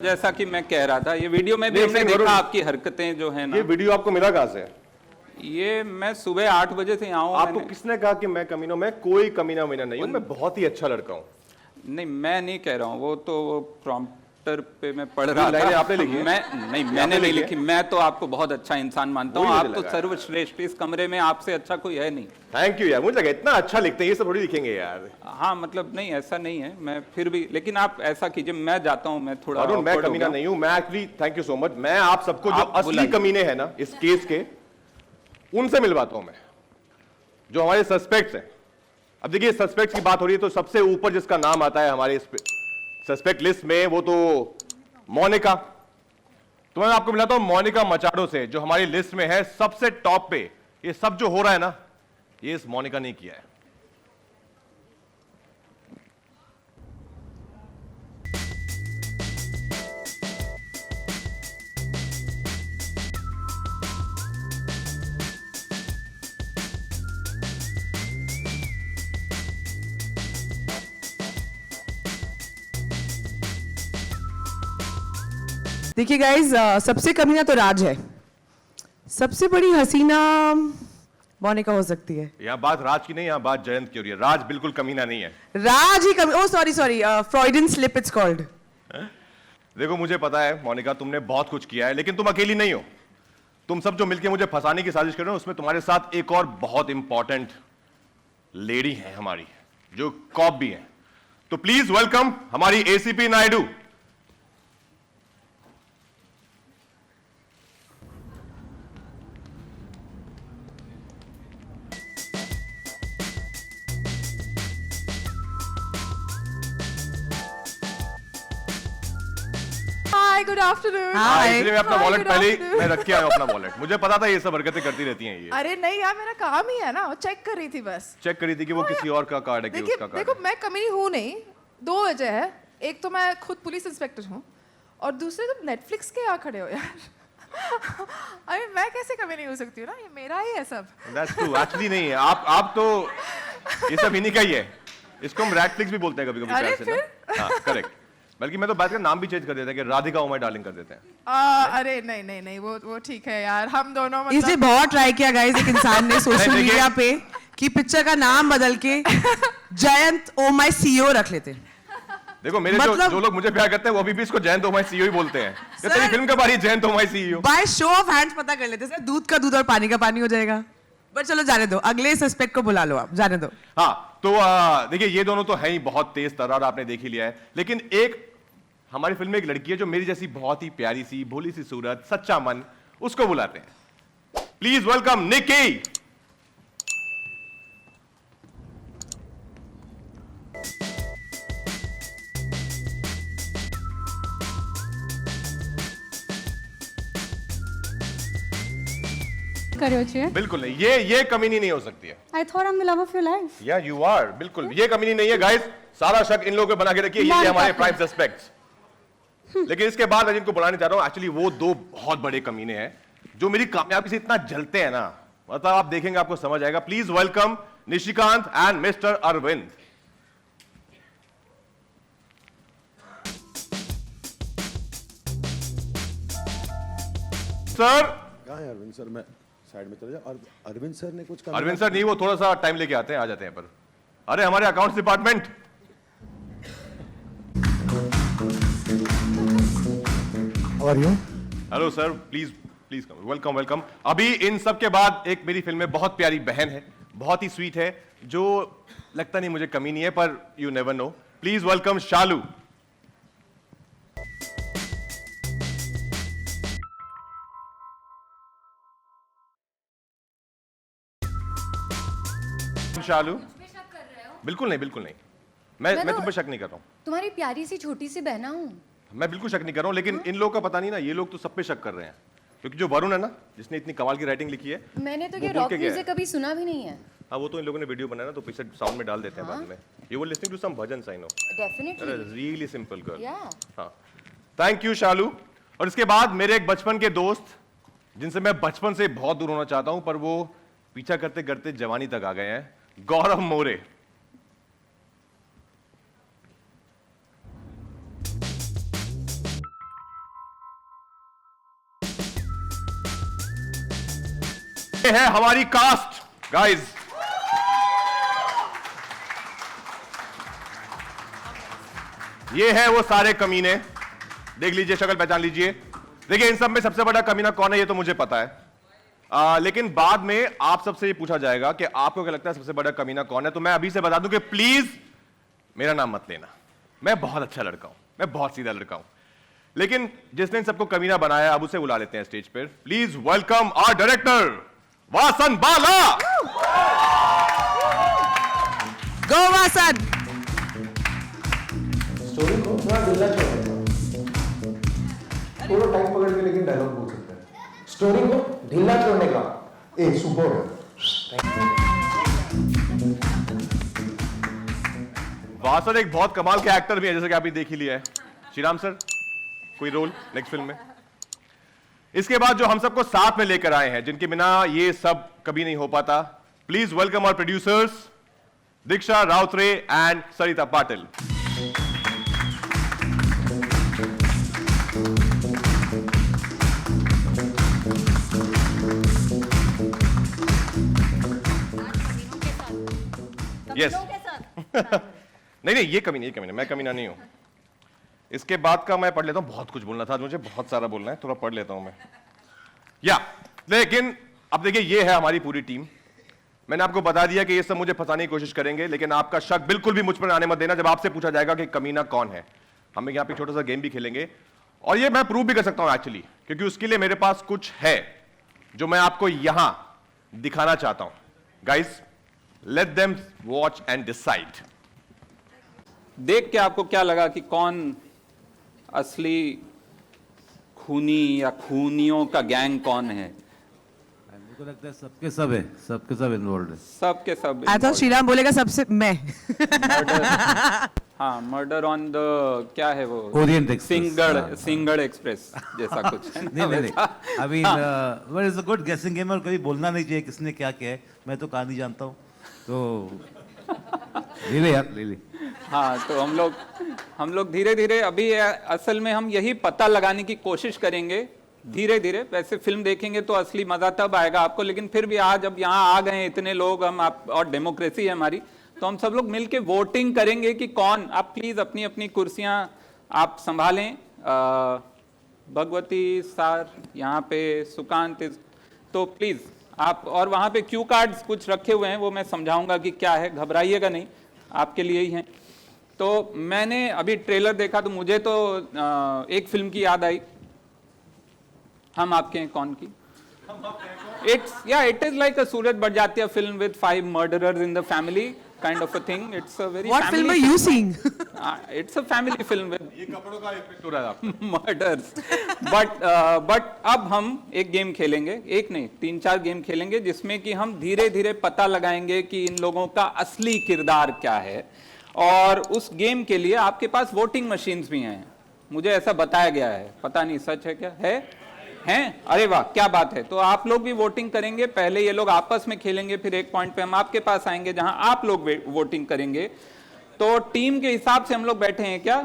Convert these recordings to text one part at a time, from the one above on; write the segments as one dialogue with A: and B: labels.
A: जैसा कि मैं कह रहा था, ये वीडियो में भी हमने देखा आपकी हरकतें जो है ना।
B: ये वीडियो आपको मिला कहां से?
A: ये मैं सुबह 8 बजे से यहाँ हूँ।
B: आपको किसने कहा कि मैं कमीना? मैं कोई कमीना मीना नहीं हूँ, मैं बहुत ही अच्छा लड़का हूँ।
A: नहीं, मैं नहीं कह रहा हूँ, वो तो प्रॉम्प्टर पे मैं पढ़ रहा था।
B: आपने लिखी है?
A: मैंने नहीं लिखी। मैं तो आपको बहुत अच्छा इंसान मानता हूँ। आप तो सर्वश्रेष्ठ, इस कमरे में आपसे अच्छा कोई है नहीं।
B: थैंक यू यार, मुझे लगा इतना अच्छा लिखते हैं, ये सब थोड़ी लिखेंगे यार।
A: हाँ मतलब नहीं, ऐसा नहीं है, मैं फिर भी, लेकिन आप ऐसा कीजिए, मैं जाता हूँ, मैं थोड़ा
B: अरुण, मैं कमीना नहीं हूँ, मैं actually thank you so much, मैं आप सबको जो असली कमीने हैं ना इस केस के, उनसे मिलवाता हूँ मैं, जो हमारे सस्पेक्ट्स हैं। अब देखिए, सस्पेक्ट्स की बात हो रही है तो सबसे ऊपर जिसका नाम आता है हमारे सस्पेक्ट लिस्ट में, वो तो मोनिका। तो मैं आपको मिलाता हूं मोनिका मचाडो से, जो हमारी लिस्ट में है सबसे टॉप पे। ये सब जो हो रहा है ना, ये इस मोनिका ने किया है।
C: देखिए गाइज, सबसे कमीना तो राज है, सबसे बड़ी हसीना मोनिका हो सकती है।
B: यहां बात राज की नहीं, यहां बात जयंत की हो रही है। राज बिल्कुल कमीना नहीं है।
C: राज ही कमी, oh sorry Freudian slip it's called.
B: देखो, मुझे पता है मोनिका, तुमने बहुत कुछ किया है, लेकिन तुम अकेली नहीं हो। तुम सब जो मिलकर मुझे फंसाने की साजिश कर रहे हो, उसमें तुम्हारे साथ एक और बहुत इंपॉर्टेंट लेडी है हमारी, जो कॉप भी है। तो प्लीज वेलकम हमारी एसीपी नायडू।
D: हाय, गुड आफ्टरनून।
B: इसलिए मैं अपना वॉलेट पहले ही मैं रख के आया हूं, अपना वॉलेट। मुझे पता था ये सब हरकतें करती रहती हैं ये।
D: अरे नहीं यार, मेरा काम ही है ना, चेक कर रही थी बस।
B: चेक करी थी कि वो किसी और का कार्ड है कि उसका कार्ड है।
D: देखो, मैं कमीनी हूँ नहीं, दो वजह है। एक तो मैं खुद पुलिस इंस्पेक्टर हूँ, और दूसरे तुम नेटफ्लिक्स के यहाँ खड़े हो यार। अरे मैं कैसे कमीनी हो सकती हूँ ना, ये मेरा ही है सब।
B: That's true, actually नहीं है। आप तो ये सब इन्हीं का ही है। इसको हम रैटफ्लिक्स भी बोलते हैं कभी-कभी प्यार से ना। हाँ, करेक्ट। बल्कि मैं तो बात का नाम भी चेंज कर देता है कि राधिका ओ माय डार्लिंग कर देते हैं।
D: अरे नहीं, वो ठीक है यार, हम दोनों
C: इसने बहुत ट्राई किया गाइज, एक इंसान ने सोशल मीडिया पे कि पिक्चर का नाम बदल के जयंत ओ माय सीईओ रख लेते।
B: देखो, मेरे जो लोग मुझे प्यार करते हैं वो अभी भी इसको जयंत ओ माय सीईओ ही बोलते हैं। ये तेरी फिल्म कब आ रही है, Jayant O my CEO?
C: By show of hands पता कर लेते सर, दूध का दूध और पानी का पानी हो जाएगा। पर चलो जाने दो, अगले सस्पेक्ट को बुला लो, आप जाने दो।
B: हाँ, तो देखिए, ये दोनों तो है ही बहुत तेज तर्रार, आपने देख ही लिया है। लेकिन एक हमारी फिल्म में एक लड़की है जो मेरी जैसी बहुत ही प्यारी सी, भोली सी सूरत, सच्चा मन, उसको बुलाते हैं। प्लीज वेलकम निकी। बिल्कुल नहीं, ये कमीनी नहीं हो सकती है।
E: I thought I'm the love of your life.
B: या यू आर, बिल्कुल ये कमीनी नहीं है गाइस। सारा शक इन लोगों पे बना के रखिए, ये हमारे प्राइम सस्पेक्ट्स। लेकिन इसके बाद मैं जिनको बुलाने जा रहा हूं, एक्चुअली वो दो बहुत बड़े कमीने हैं जो मेरी कामयाबी से इतना जलते हैं ना, मतलब आप देखेंगे आपको समझ आएगा। Please welcome Nishikant and mister Arvind. Sir
F: कहाँ है अरविंद सर? मैं साइड में चले जाओ। और अरविंद सर ने कुछ कहा?
B: अरविंद सर नहीं, वो थोड़ा सा टाइम लेके आते हैं, आ जाते हैं पर। अरे हमारे accounts department.
F: How are you?
B: Hello sir, please please come, welcome welcome. अभी इन सब के बाद एक मेरी फिल्म में बहुत प्यारी बहन है, बहुत ही स्वीट है, जो लगता नहीं मुझे कमी नहीं है, पर you never know. Please welcome Shalu. Shalu, बिल्कुल नहीं, बिल्कुल नहीं। मैं तुम पे शक नहीं कर रहा हूँ।
E: तुम्हारी प्यारी सी छोटी सी बहना हूँ।
B: मैं बिल्कुल शक नहीं कर रहा हूँ, लेकिन इन लोगों का पता नहीं ना, ये लोग तो सब पे शक कर रहे हैं। क्योंकि जो वरुण है ना, जिसने इतनी कमाल की राइटिंग लिखी है,
E: मैंने तो ये रॉक म्यूजिक कभी सुना भी नहीं है।
B: हाँ, वो तो इन लोगों ने वीडियो बनाया ना, तो पीछे साउंड में डाल देते हैं बाद में। You were listening to some bhajan, I know.
E: Definitely.
B: Really simple girl.
E: Yeah.
B: हाँ, थैंक यू शालू। और इसके बाद मेरे एक बचपन के दोस्त, जिनसे मैं बचपन से बहुत दूर होना चाहता हूं, पर वो पीछा करते करते जवानी तक आ गए हैं, गौरव मोरे। ये है हमारी कास्ट गाइस। ये है वो सारे कमीने, देख लीजिए, शक्ल पहचान लीजिए। देखिए इन सब में सबसे बड़ा कमीना कौन है ये तो मुझे पता है, लेकिन बाद में आप सबसे ये पूछा जाएगा कि आपको क्या लगता है सबसे बड़ा कमीना कौन है। तो मैं अभी से बता दूं कि प्लीज मेरा नाम मत लेना, मैं बहुत अच्छा लड़का हूं, मैं बहुत सीधा लड़का हूं, लेकिन जिसने इन सबको कमीना बनाया अब उसे बुला लेते हैं स्टेज पर। Please welcome our director Vasan Bala.
C: Go Vasan.
G: Story को थोड़ा ढीला छोड़ेगा, थोड़ा टाइम पकड़ के लेकिन डायलॉग बोल सकते हैं। स्टोरी को ढीला छोड़ने का ए सुपर।
B: वासन एक बहुत कमाल के एक्टर भी है, जैसे कि आपने देख ही लिया है। श्रीराम सर कोई रोल नेक्स्ट फिल्म में? इसके बाद जो हम सबको साथ में लेकर आए हैं, जिनके बिना ये सब कभी नहीं हो पाता, please welcome our producers Diksha Rautray and Sarita Patil. Yes नहीं ये कमी नहीं, मैं कमीना नहीं हूं। इसके बाद का मैं पढ़ लेता हूं, बहुत कुछ बोलना था मुझे, बहुत सारा बोलना है, थोड़ा पढ़ लेता हूं मैं लेकिन अब देखिए ये है हमारी पूरी टीम। मैंने आपको बता दिया कि ये सब मुझे फंसाने की कोशिश करेंगे, लेकिन आपका शक बिल्कुल भी मुझ पर आने मत देना जब आपसे पूछा जाएगा कि कमीना कौन है। हम यहाँ पे छोटा सा गेम भी खेलेंगे और ये मैं प्रूव भी कर सकता हूं एक्चुअली, क्योंकि उसके लिए मेरे पास कुछ है जो मैं आपको यहां दिखाना चाहता हूं। Guys let them watch and decide.
A: देख के आपको क्या लगा कि कौन असली खूनी या खूनियों का गैंग कौन है?
H: मेरे को लगता है सबके सब इन्वॉल्व है।
A: सबके सब
C: आई थॉट श्रीराम बोलेगा सबसे मैं।
A: हाँ, मर्डर ऑन द क्या है वो,
H: ओरिएंट एक्सप्रेस,
A: सिंगड़ एक्सप्रेस जैसा कुछ है ना?
H: नहीं I mean but it's a good गेसिंग गेम, और कभी बोलना नहीं चाहिए किसने क्या किया है। मैं तो कहानी जानता हूँ, तो ले ले यार ले ले।
A: हाँ, तो हम लोग धीरे धीरे अभी असल में हम यही पता लगाने की कोशिश करेंगे धीरे धीरे। वैसे फिल्म देखेंगे तो असली मजा तब आएगा आपको, लेकिन फिर भी आज जब यहाँ आ गए इतने लोग, हम आप और डेमोक्रेसी है हमारी, तो हम सब लोग मिलके वोटिंग करेंगे कि कौन। आप प्लीज अपनी अपनी कुर्सियां आप संभालें। भगवती सर यहाँ पे, सुकांत, तो प्लीज आप, और वहां पे क्यू कार्ड्स कुछ रखे हुए हैं, वो मैं समझाऊंगा कि क्या है, घबराइएगा नहीं, आपके लिए ही हैं। तो मैंने अभी ट्रेलर देखा तो मुझे तो एक फिल्म की याद आई, हम आपके हैं कौन की। It is like a Suraj Barjatya film with 5 murderers in the family kind of a thing. It's a very
C: What film are you seeing?
A: It's a family film with
B: ये कपड़ों का इफेक्ट हो रहा है
A: murders. but अब हम एक game खेलेंगे, एक नहीं 3-4 गेम खेलेंगे, जिसमें कि हम धीरे धीरे पता लगाएंगे कि इन लोगों का असली किरदार क्या है। और उस गेम के लिए आपके पास वोटिंग मशीन्स भी हैं, मुझे ऐसा बताया गया है, पता नहीं सच है क्या है। हैं? अरे वाह क्या बात है। तो आप लोग भी वोटिंग करेंगे, पहले ये लोग आपस में खेलेंगे, फिर एक पॉइंट पे हम आपके पास आएंगे जहां आप लोग वोटिंग करेंगे। तो टीम के हिसाब से हम लोग बैठे हैं क्या?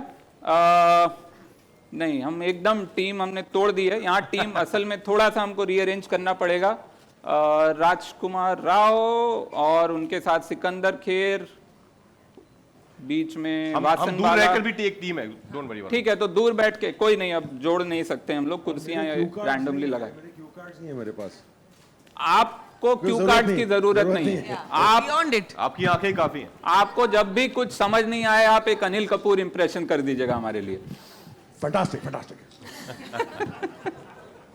A: नहीं, हम एकदम टीम हमने तोड़ दी है। यहाँ टीम असल में थोड़ा सा हमको रीअरेंज करना पड़ेगा। राजकुमार राव और उनके साथ सिकंदर खेर, बीच में
B: हम दूर रहकर भी एक टीम है, डोंट वरी।
A: ठीक है, तो दूर बैठ के कोई नहीं, अब जोड़ नहीं सकते हम लोग, कुर्सियां रैंडमली लगाए।
F: क्यू कार्ड्स नहीं है मेरे पास।
A: आपको क्यू कार्ड की जरूरत नहीं है, आप
C: Beyond it.
B: आपकी आंखें काफी हैं।
A: आपको जब भी कुछ समझ नहीं आए, आप एक अनिल कपूर इंप्रेशन कर दीजिएगा हमारे लिए।
F: फैंटास्टिक।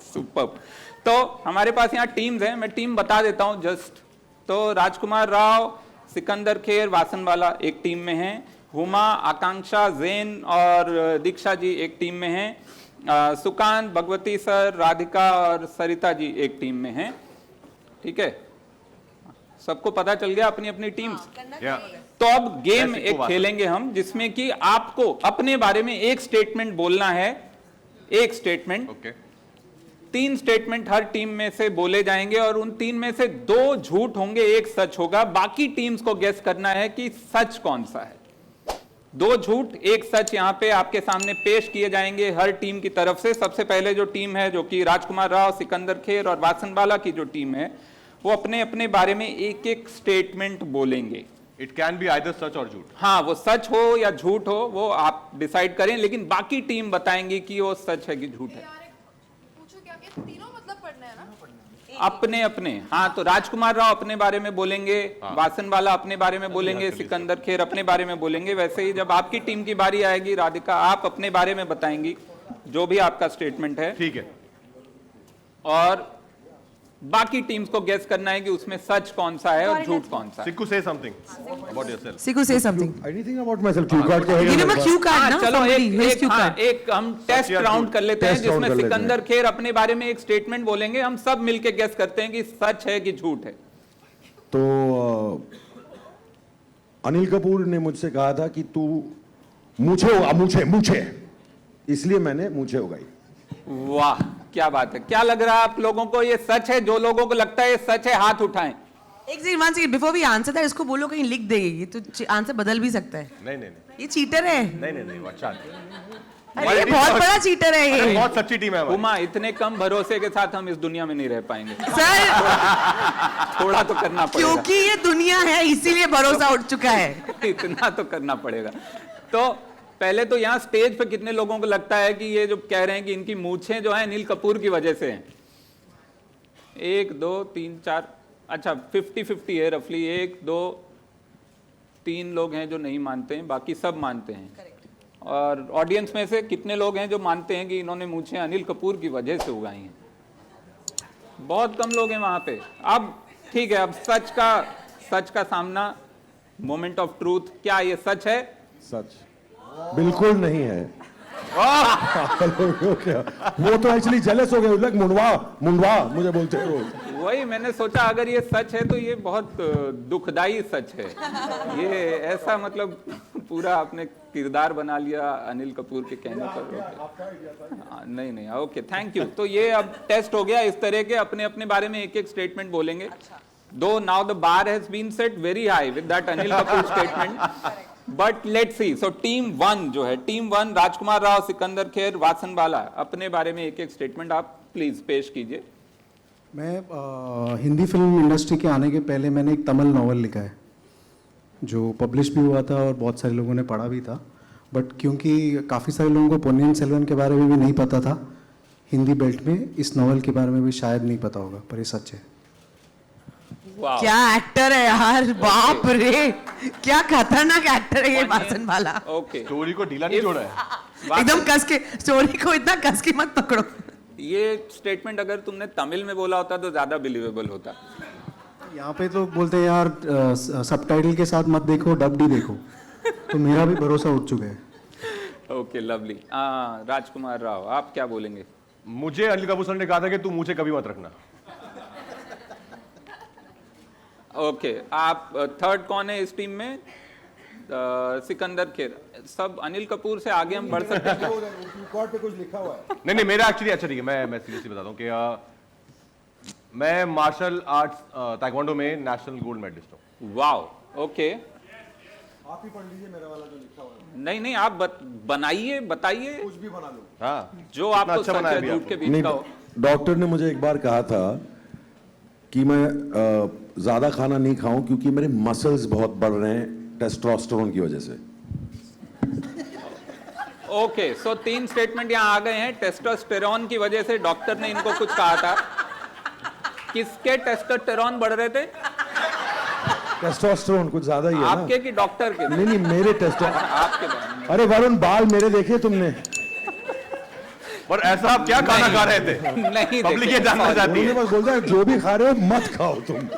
A: सुपर्ब। तो हमारे पास यहाँ टीम्स हैं, मैं टीम बता देता हूँ जस्ट। तो राजकुमार राव, सिकंदर खेर, वासनवाला एक टीम में हैं। हुमा, आकांक्षा, जैन और दीक्षा जी एक टीम में हैं। सुकांत, भगवती सर, राधिका और सरिता जी एक टीम में हैं। ठीक है, सबको पता चल गया अपनी अपनी टीम्स। तो अब गेम एक खेलेंगे हम, जिसमें कि आपको अपने बारे में एक स्टेटमेंट बोलना है, एक स्टेटमेंट।
B: ओके।
A: 3 स्टेटमेंट हर टीम में से बोले जाएंगे और उन 3 में से 2 झूठ होंगे, 1 सच होगा। बाकी टीम्स को गेस करना है कि सच कौन सा है। 2 झूठ 1 सच यहाँ पे आपके सामने पेश किए जाएंगे हर टीम की तरफ से। सबसे पहले जो टीम है, जो कि राजकुमार राव, सिकंदर खेर और वासनवाला की जो टीम है, वो अपने अपने बारे में एक एक स्टेटमेंट बोलेंगे।
B: इट कैन बी आइदर सच और झूठ।
A: हाँ, वो सच हो या झूठ हो वो आप डिसाइड करें, लेकिन बाकी टीम बताएंगी कि वो सच है कि झूठ है।
D: यार पूछो क्या, ये तीनों मतलब पढ़ना है ना?
A: अपने अपने। हाँ, तो राजकुमार राव अपने बारे में बोलेंगे, वासनवाला अपने बारे में बोलेंगे, सिकंदर खेर अपने बारे में बोलेंगे। वैसे ही जब आपकी टीम की बारी आएगी राधिका, आप अपने बारे में बताएंगी जो भी आपका स्टेटमेंट है,
B: ठीक है।
A: और बाकी टीम्स को गेस करना है कि उसमें सच कौन सा है और झूठ कौन सा है।
B: सिक्कू से something about yourself.
C: Siku, say something.
F: Anything about my self, Q card के
C: Give him a cue card,
A: हाँ,
C: ना?
A: चलो
C: Somebody, where's
A: एक
C: cue card?
A: एक हम टेस्ट
B: या
A: राउंड
B: झूठ?
A: कर लेते हैं
F: टेस्ट राउंड
A: जिसमें
F: कर लेते हैं।
A: सिकंदर खेर अपने बारे में एक स्टेटमेंट बोलेंगे, हम सब मिलके गेस करते हैं कि सच है कि झूठ है।
F: तो अनिल कपूर ने मुझसे कहा था कि तू मूछे होगा, मूछे, इसलिए मैंने मूछे उगाई।
A: वाह, क्या बात है। क्या लग रहा है आप लोगों को, ये सच है? जो लोगों को लगता है ये सच है हाथ उठाएं।
C: एक second, one second, before we answer that, इसको बोलो कहीं लिख देगी, तो आंसर बदल भी सकता है।
B: नहीं,
C: ये चीटर है।
B: नहीं, अच्छा।
C: अरे ये बहुत बड़ा चीटर है
B: अरे
C: ये।
B: बहुत सच्ची टीम है हमारी।
A: उमा, इतने कम भरोसे के साथ हम इस दुनिया में नहीं रह पाएंगे।
C: सर,
A: थोड़ा तो करना पड़ेगा।
C: क्योंकि ये दुनिया है इसीलिए भरोसा उठ चुका है।
A: इतना तो करना पड़ेगा। तो पहले तो यहाँ स्टेज पे कितने लोगों को लगता है कि ये जो कह रहे हैं कि इनकी मूछें जो है अनिल कपूर की वजह से हैं? 1 2 3 4, अच्छा 50-50 है रफली। 1 2 3 लोग हैं जो नहीं मानते हैं, बाकी सब मानते हैं। और ऑडियंस में से कितने लोग हैं जो मानते हैं कि इन्होंने मूछें अनिल कपूर की वजह से उगाई हैं? बहुत कम लोग हैं वहां पे। अब ठीक है, अब सच का सामना, मोमेंट ऑफ ट्रूथ। क्या ये सच है?
F: सच बिल्कुल नहीं है। क्या वो तो एक्चुअली जेलस हो गए, लाइक मुंडवा मुझे बोलते हैं रोज।
A: वही मैंने सोचा अगर ये सच है तो ये बहुत दुखदाई सच है। ये ऐसा मतलब पूरा आपने किरदार बना लिया अनिल कपूर के कहने पर। नहीं, ओके, थैंक यू। तो ये अब टेस्ट हो गया इस तरह के, अपने अपने बारे में एक एक स्टेटमेंट बोलेंगे। Though now the bar has been set very high with that Anil Kapoor statement, but let's see. So team 1 जो है, टीम 1 राजकुमार राव, सिकंदर खेर, वासनवाला, अपने बारे में एक एक स्टेटमेंट आप प्लीज पेश कीजिए।
I: मैं हिंदी फिल्म इंडस्ट्री के आने के पहले मैंने एक तमिल नॉवल लिखा है जो पब्लिश भी हुआ था और बहुत सारे लोगों ने पढ़ा भी था, बट क्योंकि काफ़ी सारे लोगों को पोन्नियन सेल्वन के बारे में भी नहीं पता था हिंदी बेल्ट में, इस नॉवल के बारे में भी शायद नहीं पता होगा, पर ये सच है।
A: वाह,
C: क्या एक्टर है यार, बाप रे, क्या खतरनाक एक्टर है ये वासनवाला।
A: ओके,
B: स्टोरी को ढीला नहीं जोड़ा है।
C: एकदम कस के, स्टोरी को इतना कस के मत पकड़ो।
A: ये स्टेटमेंट अगर तुमने तमिल में बोला होता तो ज्यादा बिलीवेबल होता।
I: यहाँ पे तो बोलते हैं यार सबटाइटल के साथ मत देखो, डब्ड ही देखो, तो मेरा भी भरोसा उठ चुका है।
A: Okay, lovely. राजकुमार राव, आप क्या बोलेंगे?
B: मुझे अनिल कपूर सर ने कहा था कि तू मुझे कभी मत रखना।
A: ओके, आप थर्ड कौन है इस टीम में? सिकंदर खेर। सब अनिल कपूर से आगे हम बढ़ सकते हैं?
F: रिकॉर्ड पे कुछ लिखा हुआ है।
B: नहीं, मेरा एक्चुअली अच्छा ठीक है, मैं सीरियसली बताता हूँ कि मैं मार्शल आर्ट्स ताइक्वांडो में नेशनल गोल्ड मेडलिस्ट हूँ।
A: Wow, okay.
F: आप ही पढ़ लीजिए मेरा वाला जो लिखा हुआ है।
A: नहीं, आप बनाइए, बताइए
F: कुछ भी बना लो।
B: हाँ,
A: जो
B: इतना
A: आपको
B: अच्छा
A: सच
B: बनाया
A: है
B: भी
A: झूठ के
B: आपको।
A: बीच का हो।
F: डॉक्टर ने मुझे एक बार कहा था कि मैं ज्यादा खाना नहीं खाऊं क्योंकि मेरे मसल्स बहुत बढ़ रहे हैं टेस्टोस्टेरोन की वजह से।
A: ओके, सो 3 स्टेटमेंट यहाँ आ गए हैं। टेस्टोस्टेरोन की वजह से डॉक्टर ने इनको कुछ कहा था। किसके टेस्टोस्टेरोन बढ़ रहे थे?
F: टेस्टोस्टेरोन कुछ ज्यादा ही है ना।
A: आपके कि डॉक्टर के?
F: नहीं, मेरे टेस्टो।
A: आपके बारे में।
F: अरे वरुण, बाल मेरे देखे तुमने?
B: पर ऐसा आप क्या खाना खा रहे थे?
A: नहीं
B: पब्लिक ये
A: देखे।
B: जानना चाहती
F: उन्होंने
B: है।
F: बस बोलता है जो भी खा रहे हो मत खाओ तुम।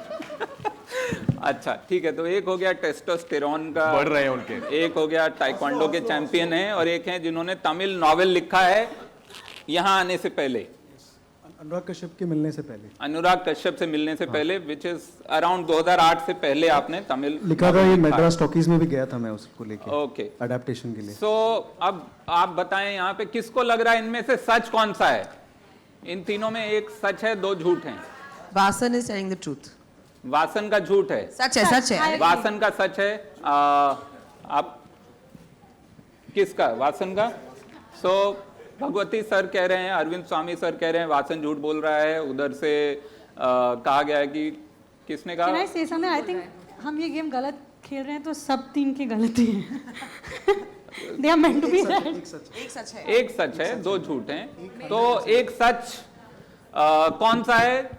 A: अच्छा, ठीक है। तो एक हो गया टेस्टोस्टेरोन का,
B: बढ़ रहे हैं उनके।
A: एक हो गया ताइक्वांडो के चैंपियन हैं, और एक हैं जिन्होंने तमिल नॉवेल लिखा है यहाँ आने से पहले,
I: अनुराग कश्यप के मिलने से पहले
A: अनुराग कश्यप से मिलने से पहले, विच इज अराउंड 2008 से पहले आपने तमिल
I: लिखा था। ये मैड्रास टॉकीज में भी गया था मैं उसको लेके,
A: ओके,
I: अडेप्टेशन के लिए।
A: सो अब आप बताएं यहाँ पे किसको लग रहा है इनमें से सच कौन सा है? इन तीनों में एक सच है, 2 झूठ हैं।
C: Vasan is telling the truth.
A: Vasan का झूठ है,
C: सच है, सच है।
A: वासन का सच है। आप किसका? वासन का। सो भगवती सर कह रहे हैं, अरविंद स्वामी सर कह रहे हैं वासन झूठ बोल रहा है। उधर से कहा गया है कि किसने
J: Can I
A: कहा?
J: say something? I think हम ये गेम गलत खेल रहे हैं तो सब तीन की गलती है. They are meant to be right.
C: एक सच है.
A: एक सच है, दो झूठ हैं. तो एक सच कौन सा है?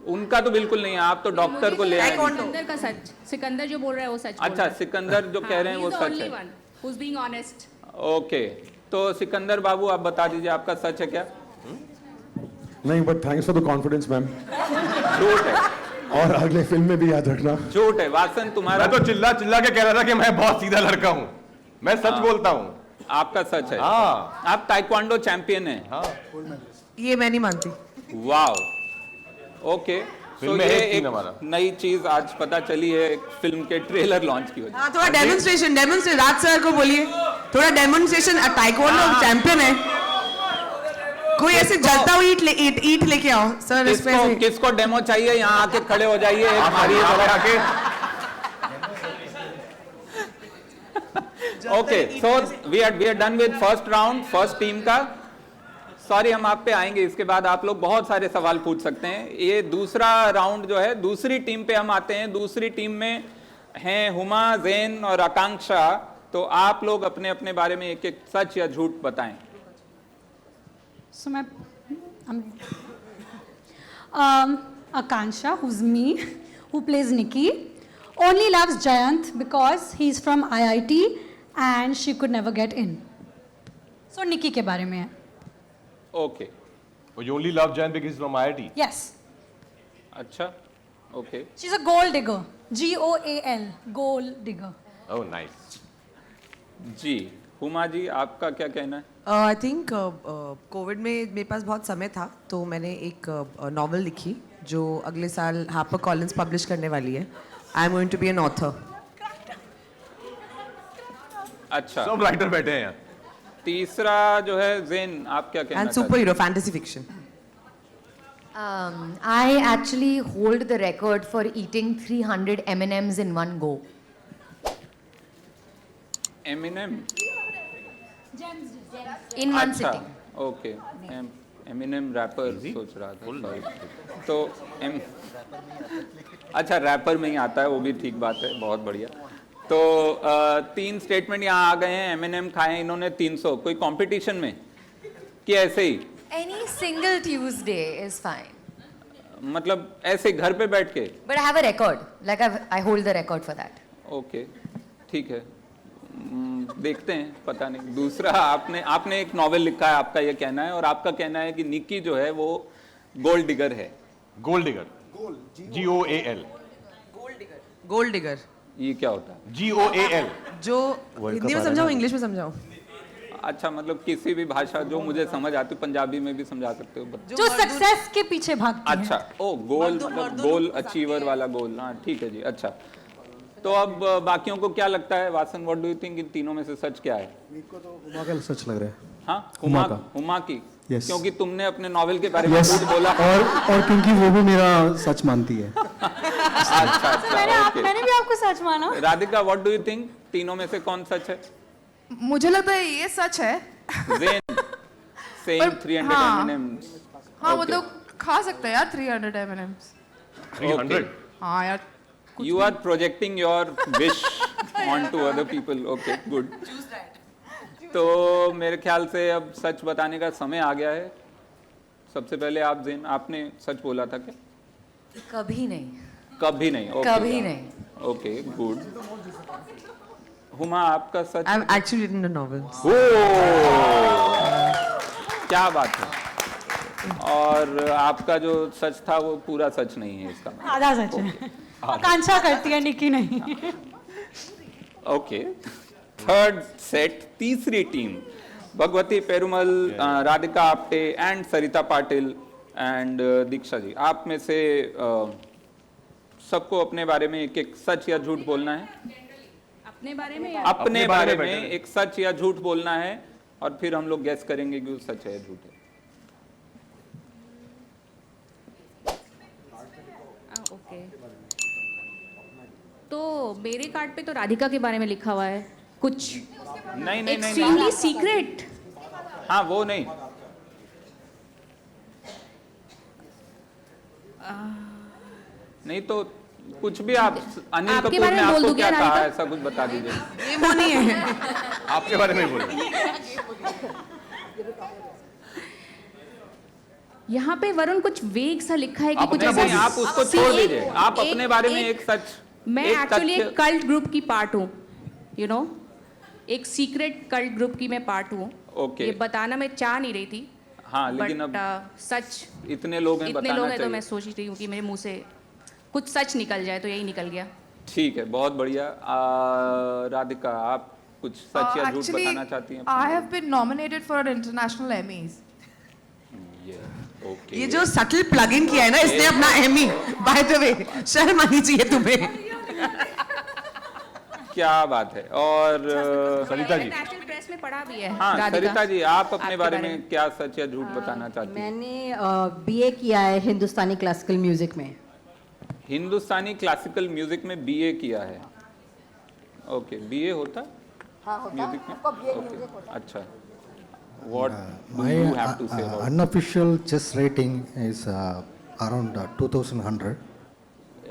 A: उनका तो बिल्कुल नहीं है. आप तो डॉक्टर को ले आए.
E: सिकंदर का सच. सिकंदर जो बोल रहा है वो सच.
A: अच्छा, सिकंदर जो कह रहे हैं वो सच है.
E: Who's being honest?
A: ओके, तो सिकंदर बाबू आप बता दीजिए आपका सच है क्या?
F: नहीं, but thanks for the confidence ma'am,
A: झूठ है.
F: और अगले फिल्म में भी याद रखना.
A: झूठ है. वासन तुम्हारा?
B: मैं तो चिल्ला चिल्ला के कह रहा था कि मैं बहुत सीधा लड़का हूँ, मैं सच बोलता हूँ.
A: आपका सच है.
B: हाँ.
A: आप ताइक्वांडो चैंपियन हैं.
B: हाँ.
C: ये मैं नहीं मानती.
A: वाओ. ओके,
B: फिल्म
A: तो
B: में
A: ये
B: एक सीन
A: एक
B: हमारा.
A: नई चीज आज पता चली है फिल्म के ट्रेलर लॉन्च की वजह
C: हाँ, थोड़ा डेमोन्स्ट्रेशन राज सर को बोलिए. थोड़ा डेमोन्स्ट्रेशन. ताइक्वांडो चैंपियन है. कोई ऐसे जलता हुआ ईट लेके आओ सर.
A: से.
C: इस पे से.
A: किसको डेमो चाहिए? यहाँ आके खड़े हो जाइए.
B: आप हमारी आके
A: okay, so we are done with first round, first team का. सॉरी, हम आप पे आएंगे. इसके बाद आप लोग बहुत सारे सवाल पूछ सकते हैं. ये दूसरा राउंड जो है, दूसरी टीम पे हम आते हैं. दूसरी टीम में हैं हुमा, जैन और आकांक्षा. तो आप लोग अपने अपने बारे में एक एक सच या झूठ बताएं.
J: So मैं Akansha, who's me, who plays Nikki, only loves Jayant because he's from IIT and she could never get in. So Nikki के बारे में है.
A: Okay.
B: You only love Jayan because he's from IIT.
J: Yes.
A: अच्छा. Okay.
J: She's a gold digger. GOAL. Gold digger.
B: Oh, nice.
A: जी, हुमा जी आपका क्या कहना है?
C: I think Covid में मेरे पास बहुत समय था तो मैंने एक नॉवल लिखी जो अगले साल हार्पर कॉलिंस पब्लिश करने वाली है. I am going to be an author.
A: अच्छा.
B: सब राइटर बैठे हैं यहाँ.
A: तीसरा जो है जैन, आप क्या कहना
C: एंड
A: चाहते
C: super hero fantasy fiction.
E: I actually hold the record for eating 300 M&Ms in one go.
A: Eminem?
E: In one
A: अच्छा,
E: sitting.
A: ओके. एमिनेम रैपर सोच रहा था. Sorry. तो अच्छा, रैपर में ही आता है, वो भी ठीक बात है. बहुत बढ़िया. तो 3 स्टेटमेंट यहाँ आ गए हैं. एमिनेम खाए इन्होंने 300. कोई कंपटीशन में कि ऐसे ही?
E: Any single Tuesday is fine.
A: मतलब ऐसे घर पे बैठ के?
E: But I have a record. Like I hold the record for that.
A: Okay, ठीक है. देखते हैं, पता नहीं. दूसरा, आपने एक नॉवेल लिखा है, आपका ये कहना है, और आपका कहना है कि निक्की जो है वो गोल्ड डिगर है.
B: Gold digger. GOAL.
C: Gold digger
A: ये क्या होता है?
B: GOAL.
C: जो हिंदी में समझाओ, इंग्लिश में समझाओ.
A: अच्छा, मतलब किसी भी भाषा जो मुझे समझ आती, पंजाबी में भी समझा सकते हो.
J: जो सक्सेस के पीछे भागती है.
A: अच्छा, ओ गोल, मतलब गोल अचीवर वाला गोल. हाँ, ठीक है जी. अच्छा, तो अब बाकियों को क्या लगता है? Vasan, what do you think? इन तीनों में से सच क्या है?
I: मेरे को तो हुमा का सच लग रहा है.
A: हाँ,
I: हुमा का.
A: हुमा की.
I: Yes.
A: क्योंकि तुमने अपने नॉवेल के बारे में
I: Yes.
A: कुछ बोला.
I: और क्योंकि वो भी मेरा सच मानती है.
A: अच्छा, ओके.
J: मैंने भी आपको सच माना.
A: Radhika, what do you think? तीनों में से कौन सच है?
D: मुझे लगता है ये सच है.
A: ज़ेन सेइंग 300
D: हाँ.
A: M&Ms.
D: हाँ, वो
A: Okay.
D: तो खा सकते हैं यार 300 M&Ms.
B: 300.
D: हाँ यार.
A: You are projecting your wish onto other people. Okay, good. तो मेरे ख्याल से अब सच बताने का समय आ गया है. सबसे पहले आप ज़ेन, आपने सच बोला था क्या?
E: कभी नहीं.
A: कभी नहीं. Okay.
E: कभी नहीं.
A: Okay, good. हुमा, आपका सच?
C: I am actually written a novel.
A: क्या बात है. और आपका जो सच था वो पूरा सच नहीं है इसका.
J: आधा सच है. आकांक्षा करती है, निकी नहीं.
A: ओके. थर्ड सेट, तीसरी टीम. Bhagwati Perumal, Radhika Apte and Sarita Patil and Diksha ji. आप में से सबको अपने बारे में एक एक सच या झूठ बोलना है.
E: अपने बारे में या
A: अपने बारे में एक सच या झूठ बोलना है, और फिर हम लोग गैस करेंगे कि वो सच है या झूठ है.
E: ओके. तो मेरे कार्ड पे तो राधिका के बारे में लिखा हुआ है कुछ.
A: नहीं नहीं नहीं,
E: एक्सट्रीमली सीक्रेट.
A: हाँ वो नहीं. नहीं तो कुछ भी आप अनिल
E: आपके
A: कपूर
E: बारे
A: ने
E: में बोल
A: आपको
E: दूंगी
A: क्या
E: ना,
A: कहा
E: राधिका?
A: ऐसा कुछ बता दीजिए।
C: ये वो नहीं है।
B: आपके बारे में बोलिए।
E: यहाँ पे वरुण कुछ वेग सा लिखा है कि
B: आप
E: कुछ
B: अपना
E: ऐसा
B: बोलिए।
A: आप उसको
E: See,
A: छोड़
E: एक-
A: दीजिए, आप अपने बारे में एक सच,
E: मैं
A: एक
E: एक्चुअली
A: तथ्य-
E: एक कल्ट ग्रुप की पार्ट हूँ, यू नो, एक सीक्रेट कल्ट ग्रुप की मैं पार्ट हूँ।
A: Okay.
E: ये बताना मैं चाह नहीं रही थी,
A: हाँ लेकिन
E: बट
A: अब
E: सच
A: इतने लोग हैं,
E: इतने
A: बताना
E: लोग हैं तो
A: चाहिए।
E: मैं सोच रही हूँ कि मेरे मुंह से कुछ सच निकल जाए, तो यही निकल गया।
A: ठीक है, बहुत बढ़िया। राधिका, आप कुछ सच या झूठ
D: Actually,
A: बताना चाहती हैं?
D: I have been nominated for an international Emmys.
A: Okay,
C: ये जो सटल प्लग इन किया है ना इसने अपना एमी, बाय द वे शर्म आनी चाहिए तुम्हें।
A: क्या बात है। और
B: सरिता जी,
E: नेशनल प्रेस में पढ़ा भी है।
A: हाँ
E: राधिका,
A: सरिता जी, आप अपने
E: आपके
A: बारे में क्या सच या झूठ बताना चाहती हैं?
K: मैंने बीए किया है हिंदुस्तानी क्लासिकल म्यूजिक में।
A: हिंदुस्तानी क्लासिकल म्यूजिक में बीए किया है। ओके, बीए होता है म्यूजिक में? ओके, अच्छा। What do
G: My
A: you have to say about
G: unofficial chess rating is around 2100.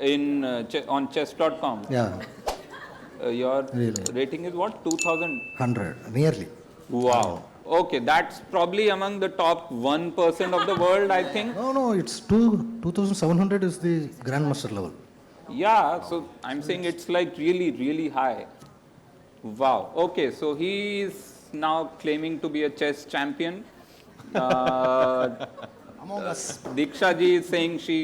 A: in on chess.com?
G: Yeah,
A: Your
G: Really?
A: rating is what? 2000?
G: 100 nearly.
A: Wow. Okay, that's probably among the top 1% of the world, I think.
G: No, it's 2700 is the grandmaster level.
A: Yeah, so I'm saying it's like really, really high. Wow. Okay, so he is now claiming to be a chess champion.
G: Among us.
A: Diksha ji is saying she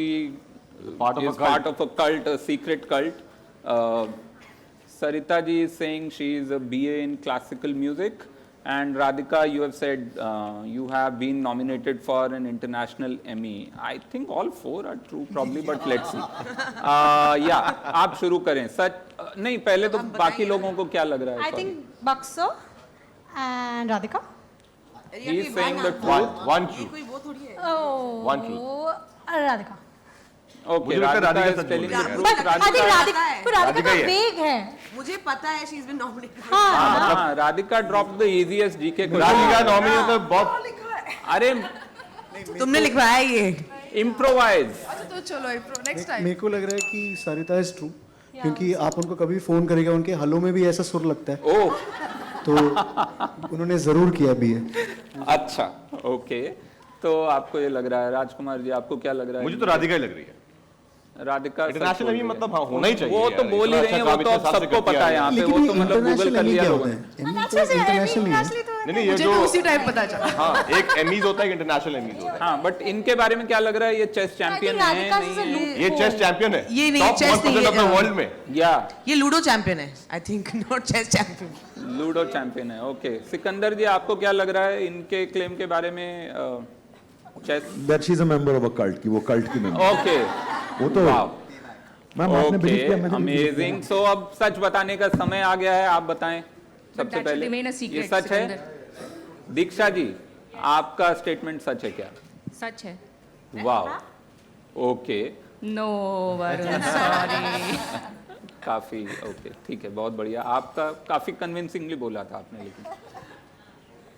B: Part of a
A: is
B: cult.
A: part of a cult, a secret cult. Sarita ji is saying she is a BA in classical music. And Radhika, you have said you have been nominated for an international Emmy. I think all four are true probably, but let's see. Yeah, आप शुरू करें। सच नहीं, पहले तो बाकी लोगों को क्या लग रहा है?
J: I
A: Sorry.
J: think Bakso and Radhika.
A: He is saying the truth.
B: one true.
C: कोई वो थोड़ी है।
J: Oh,
B: One truth.
J: Radhika.
A: Okay,
B: मुझे लगता है
A: Radhika
B: Radhika
A: is
B: such
A: telling
B: बोल
A: the
B: रही है।
A: truth.
J: But I think
A: Radhika,
J: Radhika, तो राधिका
B: राधिका
J: का
B: ही है।
J: वेग है।
C: मुझे पता है शी इज बीन नॉमिनेटेड।
A: हाँ, Radhika dropped the easiest GK question.
B: Radhika nominate तो बहुत
A: अरे
C: तुमने लिखवाया है ये।
A: improvise.
D: अच्छा तो चलो नेक्स्ट टाइम।
I: मेरे को लग रहा है कि सरिता इज ट्रू, क्योंकि आप उनको कभी फोन करेगा उनके हलो में भी ऐसा सुर लगता है,
A: ओह,
I: तो उन्होंने जरूर किया भी है।
A: अच्छा, ओके। तो आपको ये लग रहा है, राजकुमार जी आपको क्या लग रहा है?
B: मुझे तो राधिका ही लग रही है।
A: राधिका
B: इंटरनेशनल भी मतलब हाँ होना ही चाहिए।
A: वो तो
B: यार,
A: बोल ही
B: इतना
A: रही है,
B: अच्छा
A: वो
B: काम
A: तो
B: इतने
A: अब
B: साल से
A: सबको
B: करती
A: पता
B: आ
A: है
B: रही
A: यहाँ पे,
I: लेकिन
A: वो तो मतलब गूगल
I: इंटरनेशनल
A: कर
I: एमी
A: लिया
I: क्या
A: लोगों
I: होता
A: ने।
I: है? एमी तो इंटरनेशनल ही है।
B: नहीं ये
D: मुझे
B: जो
D: भी उसी टाइम पता चला।
B: हाँ एक एमीज होता है, एक इंटरनेशनल एमीज होता है।
A: हाँ, बट इनके बारे में क्या लग रहा है? ये चेस चैंपियन है नहीं है?
B: ये चेस चैंपियन है।
C: ये नहीं,
B: Top
C: chess नहीं
B: 1% of the
C: है।
B: world में।
A: या
C: ये लूडो चैंपियन है I think, not chess champion.
A: Ludo champion है। ओके, सिकंदर जी आपको क्या लग रहा है इनके क्लेम के बारे में? Chess,
F: that she is a member of a cult, की वो कल्ट की मेंबर।
A: ओके,
F: वो तो
A: वाओ,
F: मैम आपने बिलीव
A: ओके,
F: किया, मैंने believe किया।
A: अमेजिंग। सो अब सच बताने का समय आ गया है, आप बताएं सबसे
E: that should
A: पहले।
E: remain a secret,
A: ये सच है? दीक्षा जी, आपका स्टेटमेंट सच है क्या?
E: सच है।
A: Wow, okay,
E: no Varun, sorry.
A: काफी ओके, ठीक है, बहुत बढ़िया। आपका काफी कन्विंसिंगली बोला था आपने, लेकिन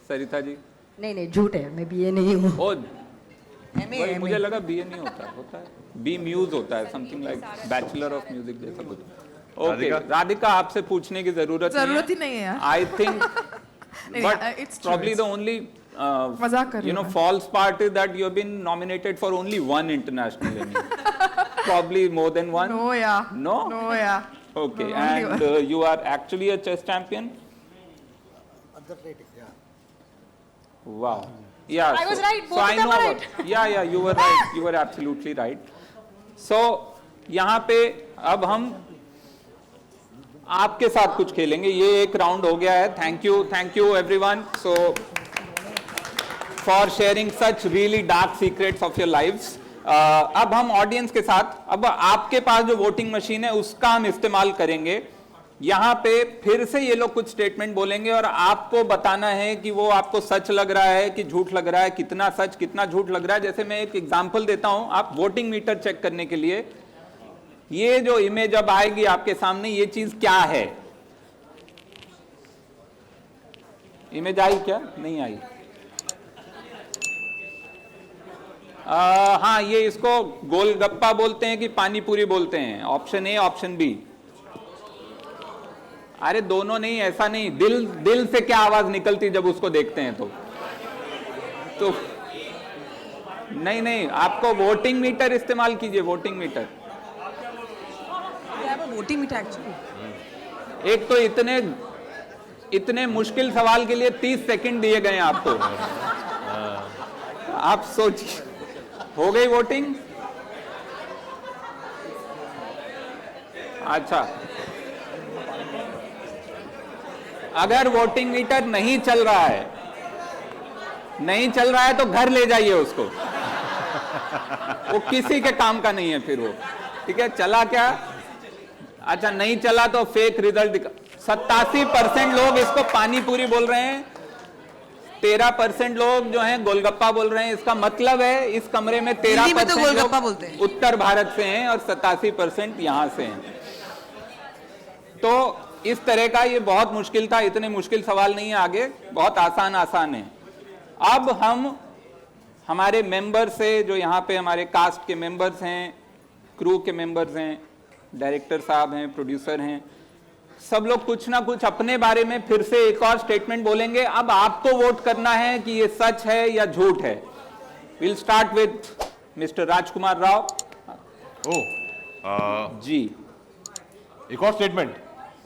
A: सरिता जी?
K: नहीं झूठ है, मैं बीए नहीं हूँ।
A: ओ, वही मुझे लगा बीए नहीं होता, होता है बी म्यूज होता है, something like bachelor of music जैसा कुछ। ओके, राधिका आपसे पूछने की जरूरत
D: जरूरत ही नहीं है यार।
A: आई थिंक,
D: नहीं,
A: but
D: it's true,
A: probably
D: it's
A: the only
D: मजाक कर रही
A: you know
D: हूँ मैं।
A: false part is that you have been nominated for only one international Emmy. Probably more than one.
D: No yeah.
A: No?
D: No yeah.
A: Okay,
D: No, only
A: and
D: one.
A: you are actually a chess champion. Wow. Yeah.
J: I was right,
A: So
J: both
A: I
J: of them
A: know
J: were
A: about. Yeah, you were right. You were absolutely right. So यहाँ पे अब हम आपके साथ कुछ खेलेंगे। ये एक राउंड हो गया है। Thank you everyone. So for sharing such really dark secrets of your lives. अब हम ऑडियंस के साथ, अब आपके पास जो वोटिंग मशीन है उसका हम इस्तेमाल करेंगे। यहाँ पे फिर से ये लोग कुछ स्टेटमेंट बोलेंगे और आपको बताना है कि वो आपको सच लग रहा है कि झूठ लग रहा है, कितना सच कितना झूठ लग रहा है। जैसे मैं एक एग्जांपल देता हूं, आप वोटिंग मीटर चेक करने के लिए, ये जो इमेज अब आएगी आपके सामने, ये चीज क्या है? इमेज आई क्या? नहीं आई। हाँ, ये इसको गोलगप्पा बोलते हैं कि पानी पूरी बोलते हैं? Option A, option B? अरे दोनों नहीं, ऐसा नहीं, दिल से क्या आवाज निकलती जब उसको देखते हैं तो नहीं, आपको वोटिंग मीटर इस्तेमाल कीजिए, voting meter.
C: Voting meter actually.
A: एक तो इतने मुश्किल सवाल के लिए 30 सेकंड दिए गए हैं आपको। आप सोचिए, हो गई वोटिंग? अच्छा, अगर वोटिंग मीटर नहीं चल रहा है तो घर ले जाइए उसको, वो किसी के काम का नहीं है फिर वो, ठीक है? चला क्या? अच्छा, नहीं चला तो फेक रिजल्ट 87% लोग इसको पानी पूरी बोल रहे हैं, 13% लोग जो हैं गोलगप्पा बोल रहे हैं। इसका मतलब है इस कमरे में 13%
C: तो गोलगप्पा बोलते
A: लोग
C: हैं।
A: उत्तर भारत से हैं और 87% यहां से हैं। तो इस तरह का ये बहुत मुश्किल था, इतने मुश्किल सवाल नहीं है, आगे बहुत आसान है। अब हम हमारे मेंबर से, जो यहाँ पे हमारे कास्ट के मेंबर्स हैं, क्रू के मेंबर्स हैं, डायरेक्टर साहब हैं, प्रोड्यूसर हैं, सब लोग कुछ ना कुछ अपने बारे में फिर से एक और स्टेटमेंट बोलेंगे। अब आपको वोट करना है कि ये सच है या झूठ है। विल स्टार्ट विद मिस्टर राजकुमार राव। जी,
B: एक और स्टेटमेंट।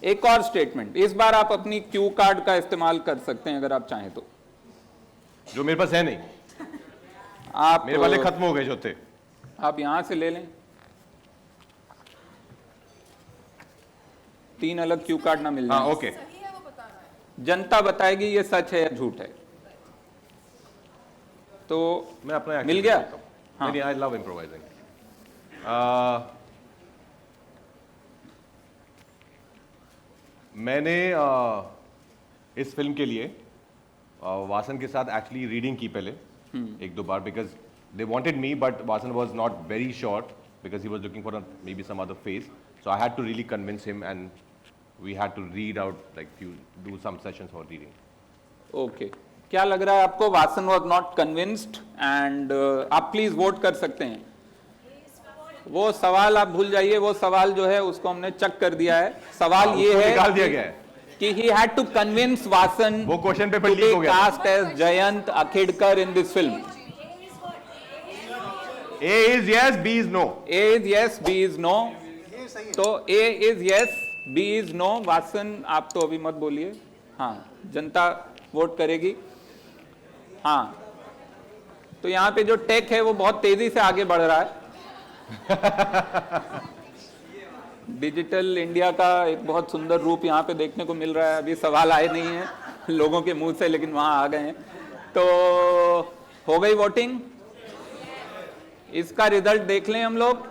A: एक और स्टेटमेंट। इस बार आप अपनी क्यू कार्ड का इस्तेमाल कर सकते हैं अगर आप चाहें तो।
B: जो मेरे पास है नहीं,
A: आप
B: मेरे वाले खत्म हो गए जो थे।
A: आप यहां से ले लें, 3 अलग क्यू कार्ड ना मिल जाए।
B: हाँ, ओके।
A: जनता बताएगी ये सच है या झूठ है। तो
B: मैं अपना
A: मिल गया?
B: हाँ। I love improvising. मैंने इस फिल्म के लिए वासन के साथ एक्चुअली रीडिंग की पहले एक दो बार, because they wanted me but Vasan was not very sure because he was looking for maybe some other face, so I had to really convince him and we had to read out, like few do some sessions for reading.
A: Okay, क्या लग रहा है आपको? Vasan was not convinced and आप please vote कर सकते हैं। वो सवाल आप भूल जाइए, वो सवाल जो है उसको हमने चेक कर दिया है। सवाल ये है,
B: निकाल दिया गया है
A: कि he had to convince Vasan
B: वो question paper
A: to
B: leak
A: be
B: हो गया।
A: cast as Jayant Akhedkar in this film.
B: A is yes, B is no.
A: A is yes, B is no. तो A is yes, B is no. Vasan आप तो अभी मत बोलिए। हाँ, जनता वोट करेगी। हाँ, तो यहाँ पे जो टेक है वो बहुत तेजी से आगे बढ़ रहा है। डिजिटल इंडिया का एक बहुत सुंदर रूप यहाँ पे देखने को मिल रहा है। अभी सवाल आए नहीं हैं लोगों के मुंह से, लेकिन वहां आ गए हैं। तो हो गई वोटिंग, इसका रिजल्ट देख लें हम लोग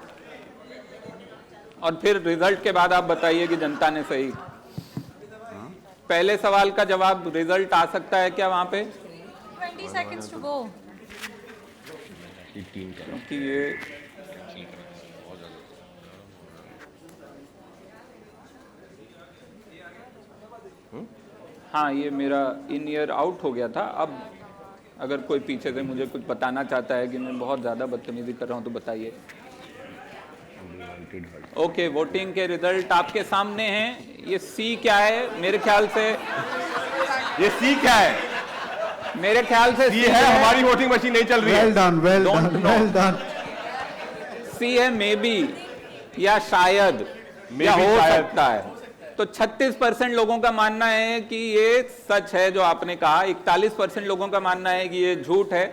A: और फिर रिजल्ट के बाद आप बताइए कि जनता ने सही। पहले सवाल का जवाब रिजल्ट आ सकता है क्या वहां पे?
J: 20 seconds to go.
A: क्योंकि ये हाँ, ये मेरा इन ईयर आउट हो गया था। अब अगर कोई पीछे से मुझे कुछ बताना चाहता है कि मैं बहुत ज़्यादा बदतमीजी कर रहा हूँ तो बताइए। ओके, वोटिंग के रिजल्ट आपके सामने हैं। ये सी क्या है? मेरे ख्याल से
B: ये सी क्या है?
A: मेरे ख्याल से
B: सी है। हमारी वोटिंग मशीन नहीं चल रही है।
I: Well done, well
A: Don't
I: done,
A: know.
I: Well done.
A: सी है मे बी या शायद या हो सकता है। तो 36% लोगों का मानना है कि ये सच है जो आपने कहा, 41% लोगों का मानना है कि ये झूठ है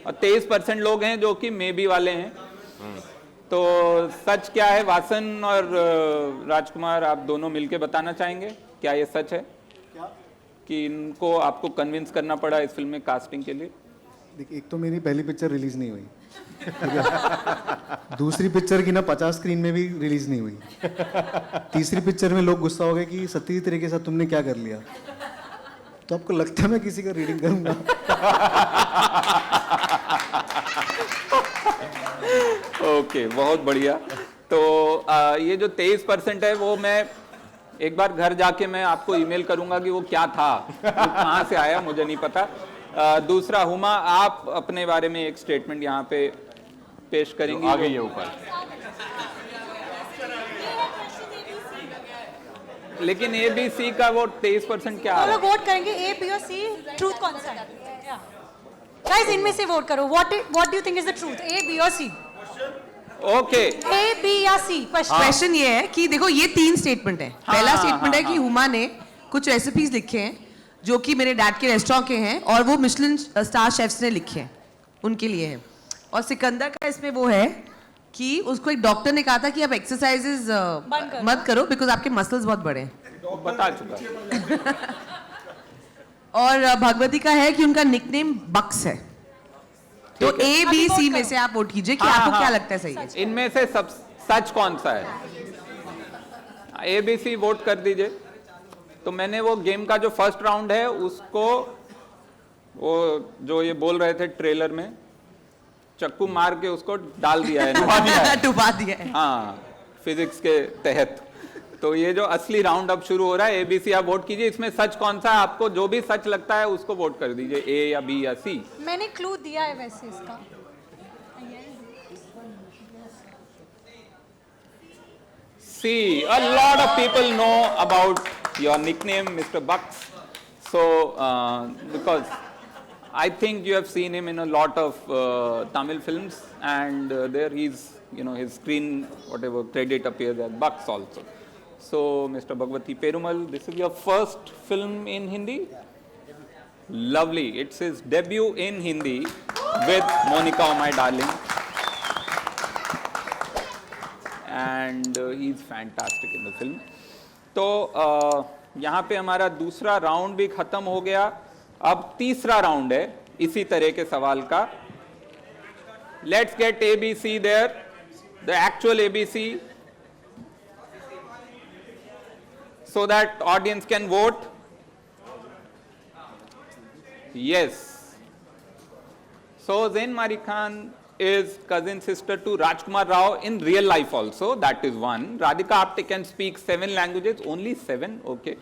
A: और 23% लोग हैं जो कि मे बी वाले हैं। तो सच क्या है? वासन और राजकुमार आप दोनों मिलके बताना चाहेंगे क्या ये सच है कि इनको आपको कन्विंस करना पड़ा इस फिल्म में कास्टिंग के लिए?
I: देखिए, एक तो मेरी पहली पिक्चर रिलीज नहीं हुई, ठीक है? दूसरी पिक्चर की ना 50 स्क्रीन में भी रिलीज नहीं हुई। तीसरी पिक्चर में लोग गुस्सा हो गए कि सती तरीके से तुमने क्या कर लिया। तो आपको लगता है मैं किसी का रीडिंग करूंगा?
A: ओके, बहुत बढ़िया। तो ये जो 23% है वो मैं एक बार घर जाके मैं आपको ईमेल करूंगा कि वो क्या था, वो कहाँ से आया, मुझे नहीं पता। दूसरा, हुमा, आप अपने बारे में एक स्टेटमेंट यहाँ पे पेश करेंगी।
B: आ गई है ऊपर।
A: लेकिन ABC का वो 23% क्या आ
J: वो
A: रहा
J: लोग वोट करेंगे A, B और C, ट्रूथ कौन सा है? गाइस इनमें से वोट करो, what do you think is the truth, A, B और C?
A: है? ओके,
J: A, B या C?
C: क्वेश्चन ये है कि देखो ये 3 स्टेटमेंट है। पहला स्टेटमेंट है कि हुमा ने कुछ रेसिपीज लिखे हैं जो कि मेरे डैड के रेस्टोरेंट के हैं और वो मिशेलिन स्टार शेफ्स ने लिखे हैं, उनके लिए हैं। और सिकंदर का इसमें वो है कि उसको एक डॉक्टर ने कहा था कि आप एक्सरसाइजेज मत करो बिकॉज आपके मसल्स बहुत बड़े हैं।
A: बता चुका।
C: और भगवती का है कि उनका निकनेम बक्स है। तो A, B, C में से आप वोट कीजिए कि आपको क्या लगता है सही है।
A: इनमें से सब सच कौन सा है? ABC वोट कर दीजिए। तो मैंने वो गेम का जो फर्स्ट राउंड है उसको, वो जो ये बोल रहे थे ट्रेलर में, चक्कू मार के उसको डाल दिया है,
C: डुबा दिया है।
A: हाँ, फिजिक्स के तहत। तो ये जो असली राउंड अब शुरू हो रहा है, ABC आप वोट कीजिए। इसमें सच कौन सा है? आपको जो भी सच लगता है उसको वोट कर दीजिए, A या B या C।
J: मैंने क्लू दिया है वैसे इसका।
A: C. A lot of people know about your nickname, Mr. Bucks. So, because I think you have seen him in a lot of Tamil films, and there he's, his screen, whatever credit appears as Bucks also. So, Mr. Bhagwati Perumal, this is your first film in Hindi? Lovely. It's his debut in Hindi with Monica Oh My Darling. And he's fantastic in the film. तो यहाँ पे हमारा दूसरा round भी खत्म हो गया। अब तीसरा राउंड है इसी तरह के सवाल का। Let's get ABC there, the actual ABC, so that audience can vote. Yes. So Zain Mari Khan is cousin sister to Rajkumar Rao in real life also. That is one. Radhika Apte can speak 7 languages. Only 7? Okay.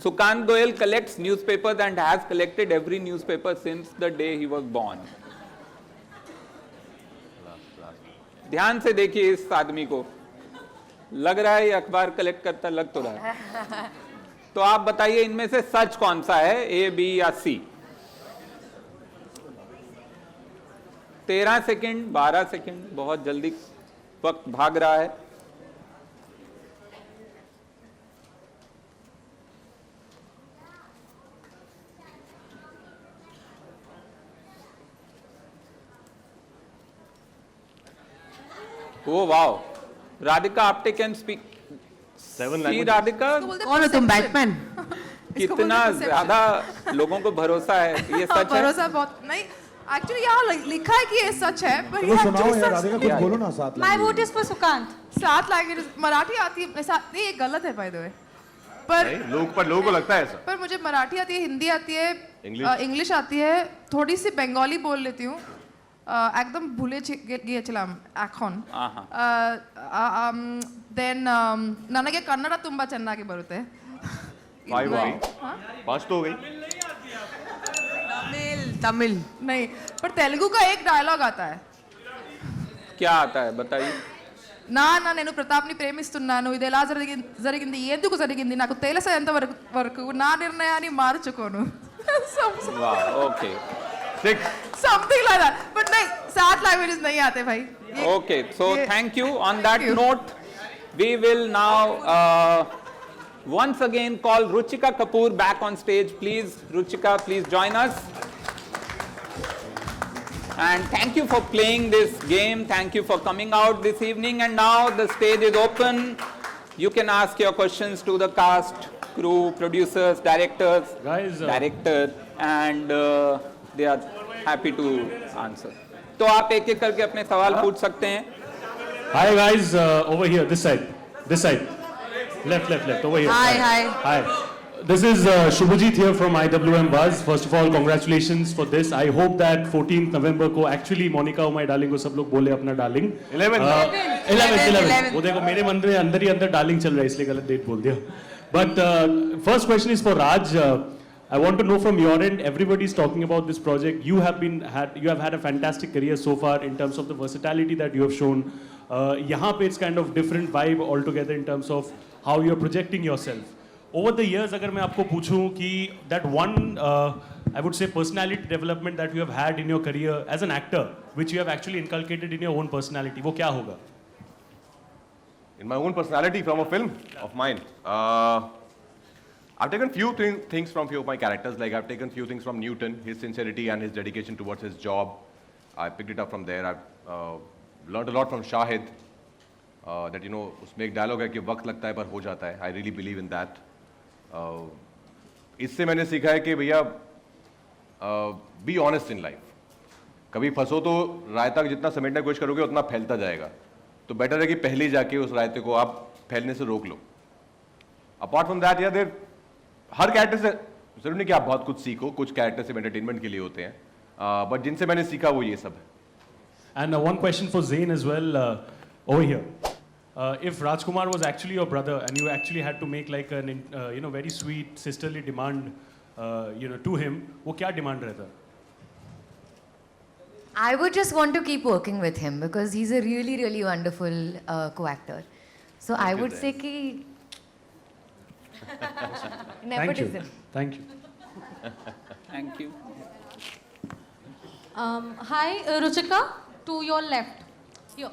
A: Sukant Goyal collects newspapers and has collected every newspaper since the day he was born. ध्यान से देखिए इस आदमी को, लग रहा है ये अखबार कलेक्ट करता, लग तो रहा है। तो आप बताइए इनमें से सच कौन सा है, A, B या C? 13 सेकंड, 12 सेकंड, बहुत जल्दी वक्त भाग रहा है। Oh wow, Radhika Apte can speak
B: 7
A: सी। राधिका
C: कौन हो तुम, बैटमैन?
A: कितना ज्यादा लोगों को भरोसा है, ये सच है?
D: भरोसा बहुत नहीं, एक्चुअली यहाँ लिखा है कि ये सच है, पर
F: तो सुनाओ यार राधिका, कुछ बोलो ना। 7
J: my vote is for Sukant.
D: 7 language, Marathi आती है नहीं, ये गलत है बाय द वे, पर
B: लोगों को लगता है ऐसा।
D: पर मुझे मराठी आती है, हिंदी आती है, इंग्लिश आती है, थोड़ी सी बंगाली बोल लेती हूँ, एकदम भूले গিয়েছিলাম এখন। देन ನನಗೆ ಕನ್ನಡ ತುಂಬಾ ಚೆನ್ನಾಗಿ ಬರುತ್ತೆ।
B: 5 हो गई, 5 तो हो गई।
C: तमिल
D: नहीं, पर तेलुगु का एक डायलॉग आता है।
A: क्या आता है बताइए?
D: నాన్న నేను ప్రతాప్ని ప్రేమిస్తున్నాను, ఇది ఎలా జరిగింది ఎందుకు జరిగింది నాకు తెలిసేంత వరకు నా నిర్ణయాన్ని మార్చుకోను।
A: Okay
B: 6
D: something like that, but नहीं 7 लैंग्वेजेस नहीं आते भाई।
A: Okay, so thank you. On that note we will now once again call Ruchika Kapoor back on stage. Please, Ruchika, please join us. And thank you for playing this game. Thank you for coming out this evening. And now the stage is open. You can ask your questions to the cast, crew, producers, directors, director, and they are happy to answer. तो आप एक-एक करके अपने सवाल पूछ सकते हैं।
L: Hi guys, over here, this side. Left, over here. Hi. This is Shubhajit here from IWM Buzz. First of all, congratulations for this. I hope that 14th November को actually Monica Oh My Darling को सब लोग बोले अपना darling. 11. वो देखो मेरे मन में अंदर ही अंदर darling चल रहा है, इसलिए गलत डेट बोल दिया. But first question is for Raj. I want to know from your end, everybody's talking about this project. You have had a fantastic career so far in terms of the versatility that you have shown. Yahan pe it's kind of different vibe altogether in terms of how you're projecting yourself. Over the years, agar main aapko पूछूं कि that one, I would say, personality development that you have had in your career as an actor, which you have actually inculcated in your own personality, वो क्या होगा?
B: In my own personality from a film of mine, I've taken few things from few of my characters. Like I've taken few things from Newton, his sincerity and his dedication towards his job. I picked it up from there. I've learned a lot from Shahid. That you know, उसमें एक dialogue है कि वक्त लगता है पर हो जाता है. I really believe in that. इससे मैंने सीखा है कि भैया be honest in life. कभी फंसो तो रायता जितना समेटने की कोशिश करोगे उतना फैलता जाएगा. तो बेटर है कि पहले ही जाके उस रायते को आप फैलने से रोक लो. Apart from that, यार हर कैरेक्टर से जरूर नहीं कि आप बहुत कुछ सीखो, कुछ कैरेक्टर सिर्फ एंटरटेनमेंट के लिए होते हैं, बट जिनसे मैंने सीखा वो ये सब है.
L: And one question for Zain as well, over here. If Rajkumar was actually your brother and you actually had to make like an very sweet sisterly demand to him, वो क्या demand रहता?
M: I would just want to keep working with him because he's a really, really wonderful co-actor. So I would say कि nepotism.
L: Thank you.
A: Thank you.
J: Hi, Ruchika, to your left. Here.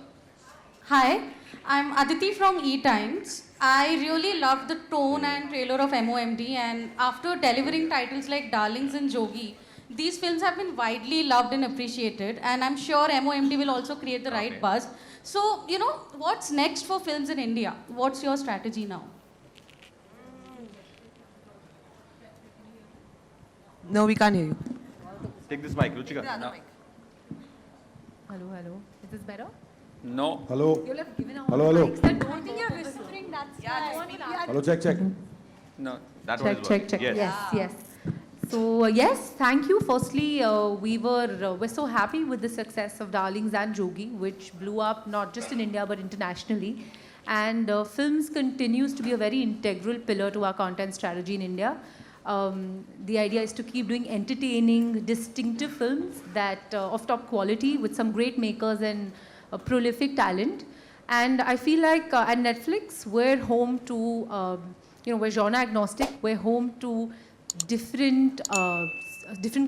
J: Hi, I'm Aditi from E-Times. I really loved the tone and trailer of MOMD, and after delivering titles like Darlings and Jogi, these films have been widely loved and appreciated, and I'm sure MOMD will also create the right buzz. So, what's next for films in India? What's your strategy now?
C: No, we can't hear you.
B: Take this mic, Ruchika.
A: No.
M: Hello. Is this better?
A: No.
F: Hello.
M: You'll have given out
F: Hello, hello.
M: mics that don't think you're whispering. That's
F: Hello, check.
A: No.
B: That one is
M: check.
B: Yes.
M: Yes. So yes, thank you. Firstly, we're so happy with the success of Darlings and Jogi, which blew up not just in India but internationally. And films continues to be a very integral pillar to our content strategy in India. The idea is to keep doing entertaining, distinctive films that of top quality with some great makers and prolific talent. And I feel like at Netflix, we're home to, we're genre agnostic. We're home to different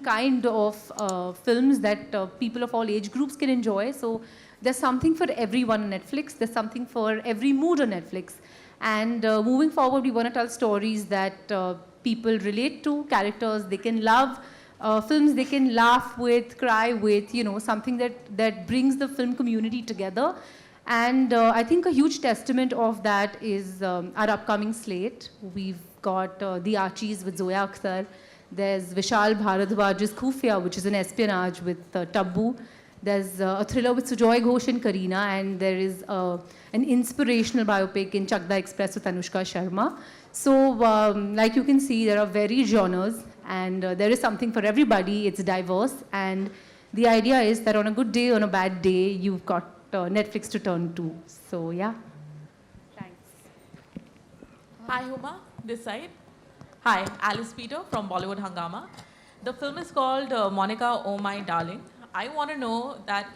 M: kind of films that people of all age groups can enjoy. So there's something for everyone on Netflix. There's something for every mood on Netflix. And moving forward, we want to tell stories that people relate to, characters they can love, films they can laugh with, cry with, something that brings the film community together. And I think a huge testament of that is our upcoming slate. We've got The Archies with Zoya Akhtar. There's Vishal Bharadwaj's Khufia, which is an espionage with Taboo. There's a thriller with Sujoy Ghosh and Kareena, and there is an inspirational biopic in Chakda Express with Anushka Sharma. So, like you can see, there are varied genres, and there is something for everybody. It's diverse, and the idea is that on a good day, on a bad day, you've got Netflix to turn to. So, yeah. Thanks.
N: Hi, Huma. This side. Hi, Alice Peter from Bollywood Hangama. The film is called Monica, Oh My Darling. I want to know that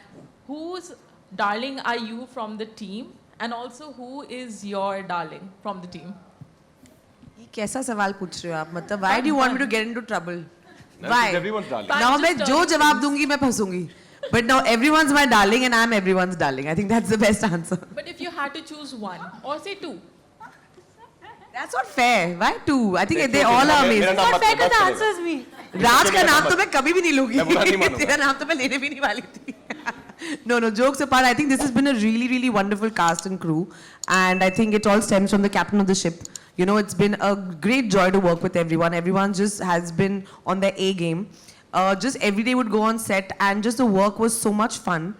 N: whose darling are you from the team, and also who is your darling from the team?
C: कैसा सवाल पूछ रहे हो आप? मतलब why do you want me to get into trouble? Why?
B: Everyone's darling.
C: Now मैं जो जवाब दूंगी मैं फंसूंगी. But now everyone's my darling and I'm everyone's darling. I think that's the best answer.
N: But if you had to choose one, or say two.
C: That's not fair. Why two? I think they all are amazing.
J: It's not fair because the answer is me.
C: राज का नाम तो मैं कभी भी नहीं लूंगी. तेरा नाम तो मैं लेने भी नहीं वाली थी. No, jokes apart, I think this has been a really, really wonderful cast and crew. And I think it all stems from the captain of the ship. It's been a great joy to work with everyone. Everyone just has been on their A game. Just every day would go on set and just the work was so much fun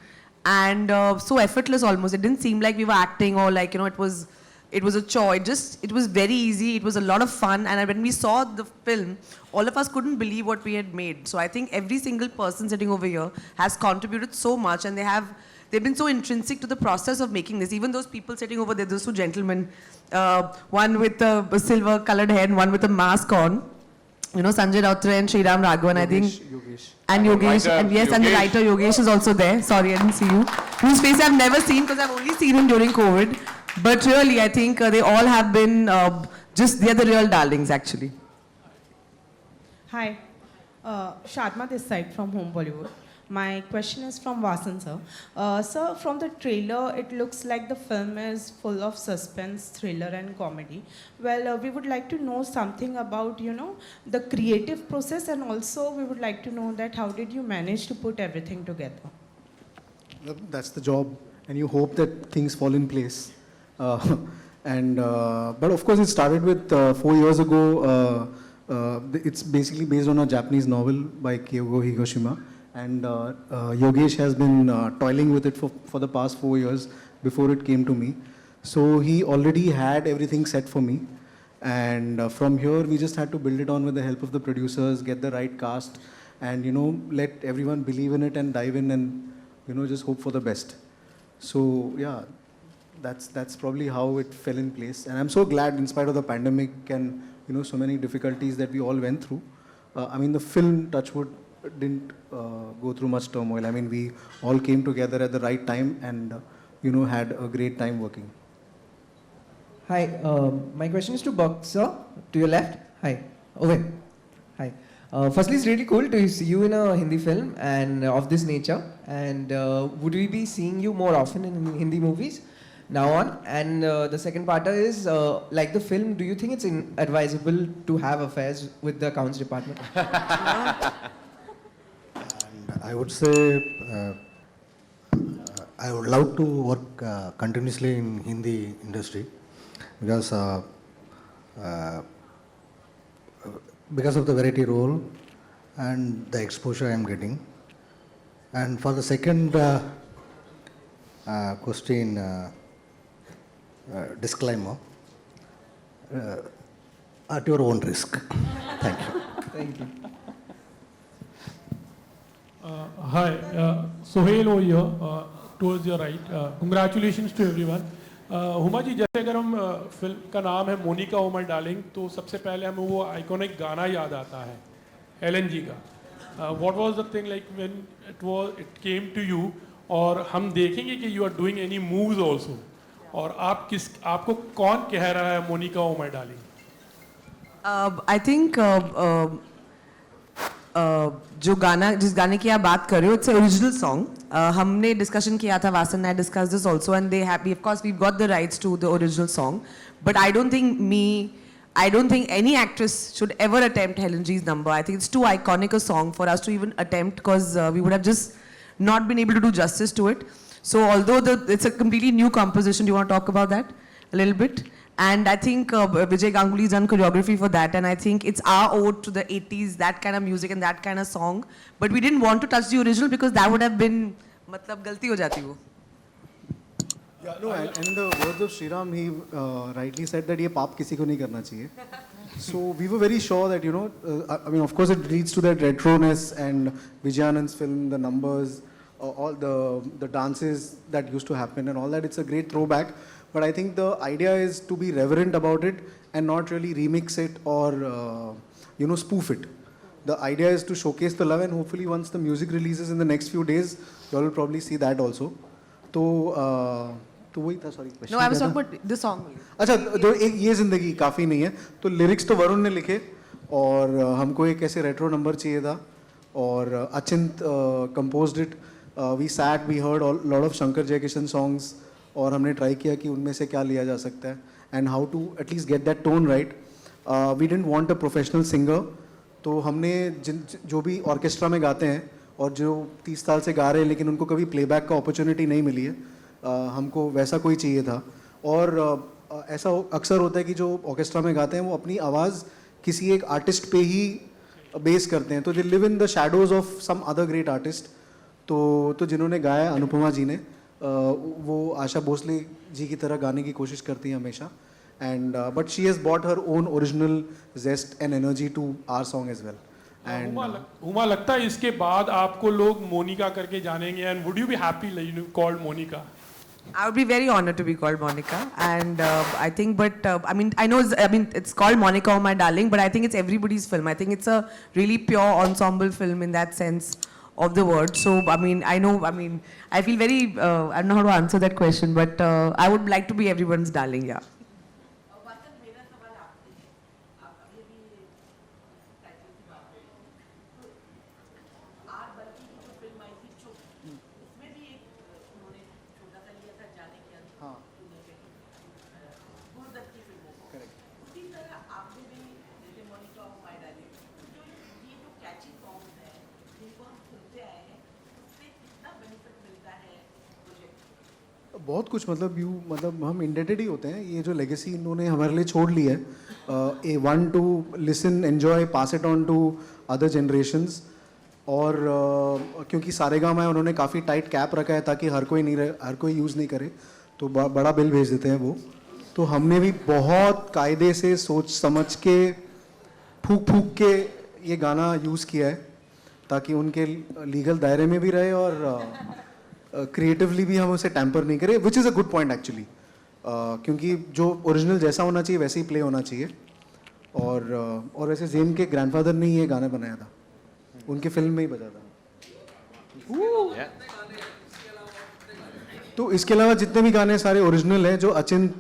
C: and so effortless almost. It didn't seem like we were acting or like, it was a chore. It was very easy. It was a lot of fun. And when we saw the film, all of us couldn't believe what we had made. So I think every single person sitting over here has contributed so much and they've been so intrinsic to the process of making this. Even those people sitting over there, those two gentlemen, one with the silver colored hair and one with a mask on. you know, Sanjay Rautri and Sriram Raghavan, I think.
I: Yogesh.
C: And Yogesh, and yes, and the writer Yogesh is also there. Sorry, I didn't see you. Whose face I've never seen because I've only seen him during COVID. But really, I think they all have been they're the real darlings actually.
O: Hi, Shadma this side from Home Bollywood. My question is from Vasan sir. Sir, from the trailer, it looks like the film is full of suspense, thriller and comedy. Well, we would like to know something about, you know, the creative process, and also we would like to know that how did you manage to put everything together?
I: That's the job, and you hope that things fall in place. But of course, it started with 4 years ago. It's basically based on a Japanese novel by Kyogo Higoshima. And Yogesh has been toiling with it for the past 4 years before it came to me. So he already had everything set for me. And from here, we just had to build it on with the help of the producers, get the right cast, and, you know, let everyone believe in it and dive in and, you know, just hope for the best. So, yeah, that's probably how it fell in place. And I'm so glad, in spite of the pandemic and, you know, so many difficulties that we all went through. I mean, the film, Touchwood, didn't go through much turmoil. I mean, we all came together at the right time and, you know, had a great time working.
G: Hi, my question is to Boxer, to your left. Hi, over. Hi. Firstly, it's really cool to see you in a Hindi film and of this nature. And would we be seeing you more often in Hindi movies now on? And the second part is, like the film, do you think it's advisable to have affairs with the accounts department?
P: I would say I would love to work continuously in Hindi industry because of the variety role and the exposure I am getting. And for the second question, disclaimer, at your own risk. Thank you.
G: Thank you.
L: Hi, Sohail over here, towards your right. Congratulations to everyone. Huma ji, जैसे अगर हम film का नाम है Monica O my darling, तो सबसे पहले हमें वो आइकॉनिक गाना याद आता है एलन जी का. What was the thing like when it came to you? और हम देखेंगे कि you are doing any moves also. और आपको कौन कह रहा है Monica O my darling?
C: I think जिस गाने की आप बात कर रहे हो, it's an original song. हमने discussion किया था, Vasan and I discussed this also, and of course we've got the rights to the original song. But I don't think any actress should ever attempt Helen G's number. I think it's too iconic a song for us to even attempt, because we would have just not been able to do justice to it. So although it's a completely new composition, do you want to talk about that a little bit? And I think Vijay Ganguly's done choreography for that, and I think it's our ode to the 80s, that kind of music and that kind of song. But we didn't want to touch the original because that would have been, matlab, galti ho jati wo.
I: Yeah, no, and in the words of Sriram, he rightly said that ye paap kisi ko nahi karna chahiye. So we were very sure that, you know, I mean, of course it leads to that retroness and Vijayanand's film, the numbers, all the dances that used to happen and all that. It's a great throwback. But I think the idea is to be reverent about it and not really remix it or, you know, spoof it. The idea is to showcase the love, and hopefully once the music releases in the next few days, you all will probably see that also. तो वही था, sorry.
C: No, I was talking about the song.
I: अच्छा, तो ये जिंदगी काफ़ी नहीं है, तो लिरिक्स तो वरुण ने लिखे और हमको एक ऐसे रेट्रो नंबर चाहिए था और अचिंत composed it. We sat, we heard a lot of Shankar Jaikishan songs और हमने ट्राई किया कि उनमें से क्या लिया जा सकता है and how to at least get that tone right. We didn't want a professional singer, तो हमने जो भी ऑर्केस्ट्रा में गाते हैं और जो 30 साल से गा रहे हैं लेकिन उनको कभी प्लेबैक का अपॉर्चुनिटी नहीं मिली है, हमको वैसा कोई चाहिए था. और ऐसा अक्सर होता है कि जो ऑर्केस्ट्रा में गाते हैं वो अपनी आवाज़ किसी एक आर्टिस्ट पे ही बेस करते हैं, तो they live in the shadows of some other great artist. तो जिन्होंने गाया, अनुपमा जी ने, वो आशा भोसले जी की तरह गाने की कोशिश करती हैं हमेशा. And but she has brought her own original zest and energy to our song as well. And
L: Huma, लगता है इसके बाद आपको लोग मोनिका करके जानेंगे, and would you be happy called Monika?
C: I would be very honored to be called Monica, and I think, but I mean, it's called Monica, Oh My Darling, but I think it's everybody's film. I think it's a really pure ensemble film in that sense of the word. So, I mean, I feel very, I don't know how to answer that question, but I would like to be everyone's darling, yeah.
I: बहुत कुछ मतलब हम indebted ही होते हैं. ये जो legacy इन्होंने हमारे लिए छोड़ ली है, a one to listen, enjoy, pass it on to other generations. और क्योंकि सारेगामा है, उन्होंने काफ़ी टाइट कैप रखा है ताकि हर कोई यूज़ नहीं करे, तो बड़ा बिल भेज देते हैं वो. तो हमने भी बहुत कायदे से सोच समझ के फूक के ये गाना यूज़ किया है ताकि उनके लीगल दायरे में भी रहे और क्रिएटिवली भी हम उसे टैम्पर नहीं करें, which is a good point actually. क्योंकि जो ओरिजिनल जैसा होना चाहिए वैसे ही प्ले होना चाहिए. और वैसे ज़ेन के ग्रैंडफादर ने ही ये गाना बनाया था, उनके फिल्म में ही बजा था. तो इसके अलावा जितने भी गाने सारे ओरिजिनल हैं, जो अचिंत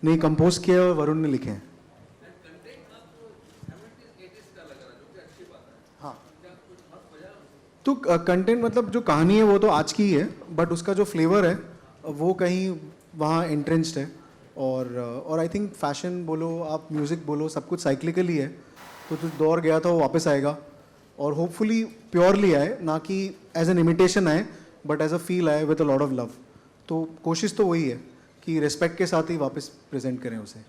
I: ने कंपोज किए और वरुण ने लिखे हैं. तो कंटेंट मतलब जो कहानी है वो तो आज की ही है, बट उसका जो फ्लेवर है वो कहीं वहाँ एंट्रेंस्ड है. और आई थिंक फैशन बोलो, आप म्यूज़िक बोलो, सब कुछ साइक्लिकल ही है. तो जो दौर गया था वो वापस आएगा और होपफुली प्योरली आए, ना कि एज एन इमिटेशन आए, बट एज अ फील आए with a lot of love. तो कोशिश तो वही है कि रिस्पेक्ट के साथ ही वापस प्रेजेंट करें उसे.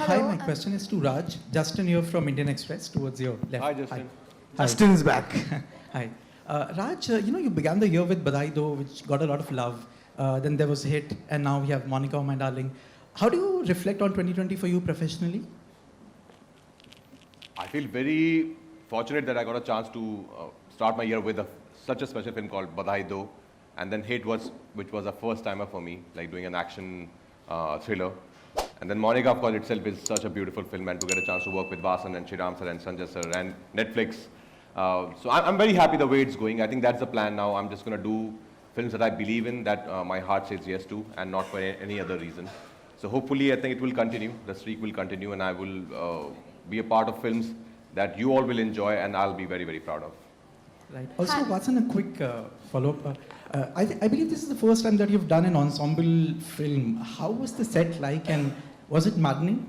Q: Hi, my question is to Raj. Justin here from Indian Express towards your left.
B: Hi, Justin.
Q: Hi.
I: Justin is back.
Q: Hi. Raj, you began the year with Badai Do, which got a lot of love. Then there was Hit, and now we have Monica, Oh My Darling. How do you reflect on 2020 for you professionally?
B: I feel very fortunate that I got a chance to start my year with such a special film called Badai Do, and then Hit which was a first timer for me, like doing an action thriller. And then Monica, of course, itself is such a beautiful film, and to get a chance to work with Vasan and Shriram sir and Sanjay sir and Netflix. So I'm very happy the way it's going. I think that's the plan now. I'm just going to do films that I believe in, that my heart says yes to, and not for any other reason. So hopefully, I think it will continue. The streak will continue, and I will be a part of films that you all will enjoy, and I'll be very, very proud of.
Q: Right. Also, Watson, a quick follow-up. I believe this is the first time that you've done an ensemble film. How was the set like, and was it maddening?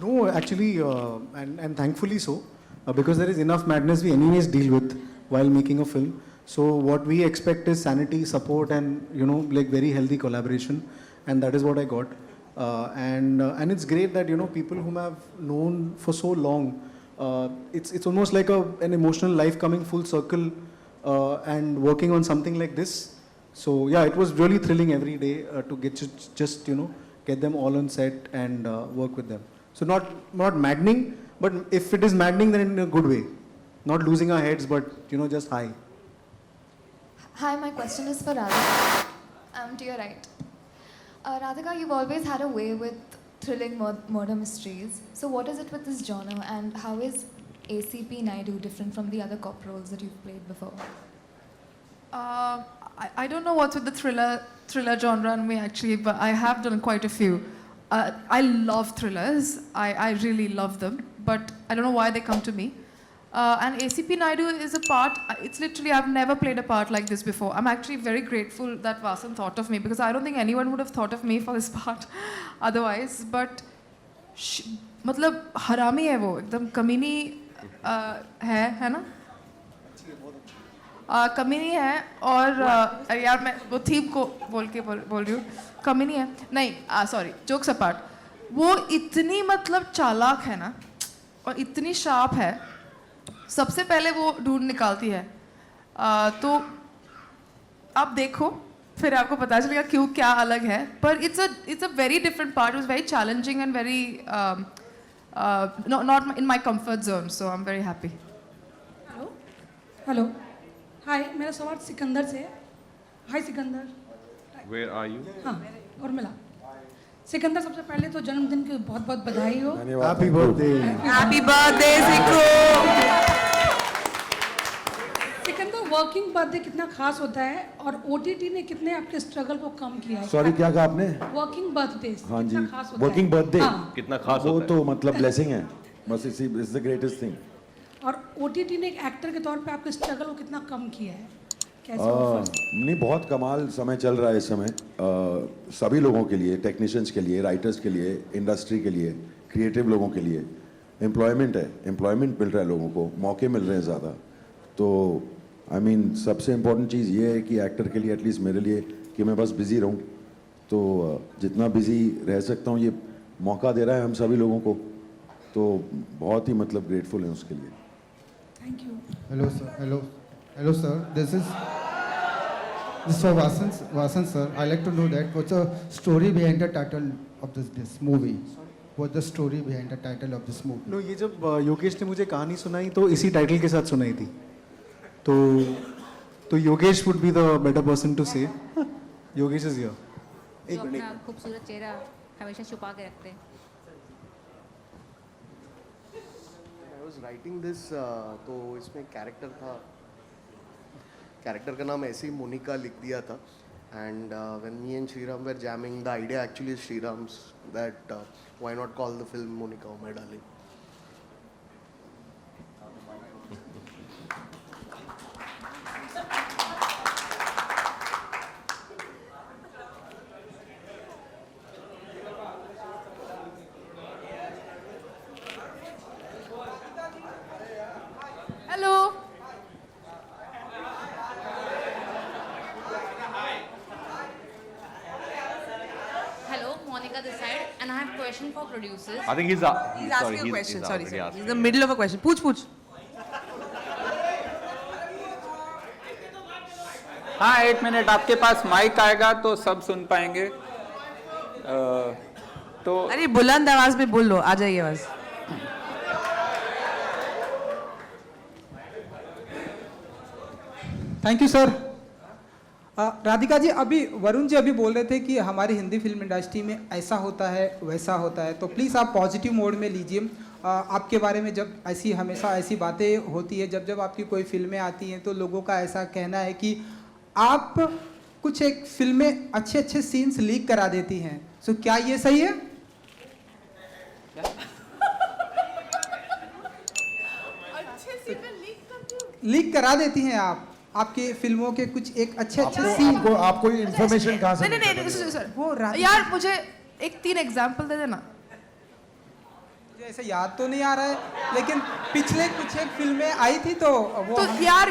I: No, actually, and thankfully so, because there is enough madness we anyways deal with while making a film. So what we expect is sanity, support, and like very healthy collaboration, and that is what I got. And it's great that people whom I've known for so long. It's almost like an emotional life coming full circle and working on something like this. So yeah, it was really thrilling every day to get them all on set and work with them. So not maddening, but if it is maddening, then in a good way, not losing our heads, but just high.
R: Hi, my question is for Radhika. To your right. Radhika, you've always had a way with thrilling murder mysteries. So what is it with this genre, and how is ACP Naidu different from the other cop roles that you've played before?
D: I don't know what's with the thriller genre in me actually, but I have done quite a few. I love thrillers. I really love them, but I don't know why they come to me. And ACP Naidu is a part, it's literally, I've never played a part like this before. I'm actually very grateful that Vasan thought of me, because I don't think anyone would have thought of me for this part otherwise. But, मतलब हरामी है वो, एकदम कमीनी है ना? कमीनी है, और यार मैं वो थीम को बोल रही हूँ, कमीनी है नहीं, सॉरी, जोक्स अपार्ट, वो इतनी मतलब चालाक है ना, और इतनी शार्प है, सबसे पहले वो ढूंढ निकालती है. तो आप देखो, फिर आपको पता चलेगा क्यों, क्या अलग है. पर it's a very different part. It was very challenging and very not in my comfort zone. So I'm very happy.
S: Hello hi, मेरा सवाल सिकंदर से है. हाय सिकंदर,
B: Where are you?
S: हाँ, उर्मिला। सिकंदर, सबसे पहले तो जन्मदिन की बहुत बहुत बधाई हो।
I: Happy birthday.
C: हैप्पी बर्थडे सिक्कू।
S: सिकंदर, वर्किंग बर्थडे कितना खास होता है और OTT ने कितने आपके स्ट्रगल को कम किया है?
F: सॉरी, क्या कहा आपने?
S: वर्किंग बर्थडे
F: हाँ जी,
S: कितना खास होता है?
F: वर्किंग बर्थडे
B: कितना खास
F: वो
B: होता है?
F: तो मतलब ब्लेसिंग है, बस इसी इज द ग्रेटेस्ट थिंग।
S: और OTT ने एक एक्टर के तौर पे आपके स्ट्रगल को कितना कम किया है? कैसे
F: नहीं, बहुत कमाल समय चल रहा है इस समय, सभी लोगों के लिए, टेक्नीशियंस के लिए, राइटर्स के लिए, इंडस्ट्री के लिए, क्रिएटिव लोगों के लिए। एम्प्लॉयमेंट है, एम्प्लॉयमेंट मिल रहा है लोगों को, मौके मिल रहे हैं ज़्यादा। तो आई मीन सबसे इम्पोर्टेंट चीज़ ये है कि एक्टर के लिए, एटलीस्ट मेरे लिए, कि मैं बस बिज़ी रहूं। तो जितना बिज़ी रह सकता हूं, ये मौका दे रहा है हम सभी लोगों को, तो बहुत ही मतलब ग्रेटफुल हैं उसके लिए।
S: Thank you.
P: Hello sir, hello sir. This is for Vasan sir. I like to know that what's the story behind the title of this movie? What's the story behind the title of this movie?
I: No, ये जब योगेश ने मुझे कहानी सुनाई तो इसी title के साथ सुनाई थी, तो Yogesh would be the better person to say. Yogesh is here. एक मिनट।
E: अपना खूबसूरत चेहरा हमेशा छुपा के रखते हैं।
T: I was writing this, तो इसमें कैरेक्टर था, कैरेक्टर का नाम ऐसे ही मोनिका लिख दिया था। And when me and Shriram were jamming, the idea actually is Shriram's, that why not call the film Monica, Oh My Darling.
M: Hello.
U: Hello, Monica this side, and I have a question for producers.
B: I think he's
C: asking a question. Sorry, he's in the middle of a question. पूछ।
A: हाँ, 1 minute, आपके पास mic आएगा तो सब सुन पाएंगे। तो
C: अरे बुलंद आवाज में बोल लो, आ जाइए आवाज।
Q: Thank you sir. Radhika ji, अभी वरुण जी अभी बोल रहे थे कि हमारी हिंदी फिल्म इंडस्ट्री में ऐसा होता है, वैसा होता है, तो प्लीज़ आप पॉजिटिव मोड में लीजिए। आपके बारे में जब हमेशा ऐसी बातें होती है, जब आपकी कोई फिल्में आती हैं तो लोगों का ऐसा कहना है कि आप कुछ एक फिल्में अच्छे सीन्स लीक करा देती हैं। सो क्या ये सही है? लीक करा देती हैं आप आपके फिल्मों के कुछ एक अच्छे सीन।
F: आपको ये इन्फॉर्मेशन कहाँ से?
D: नहीं सर, वो यार मुझे एक 3 एग्जांपल दे देना।
Q: मुझे ऐसे याद तो नहीं आ रहा है, लेकिन पिछले कुछ एक फिल्में आई थी तो वो
D: तो यार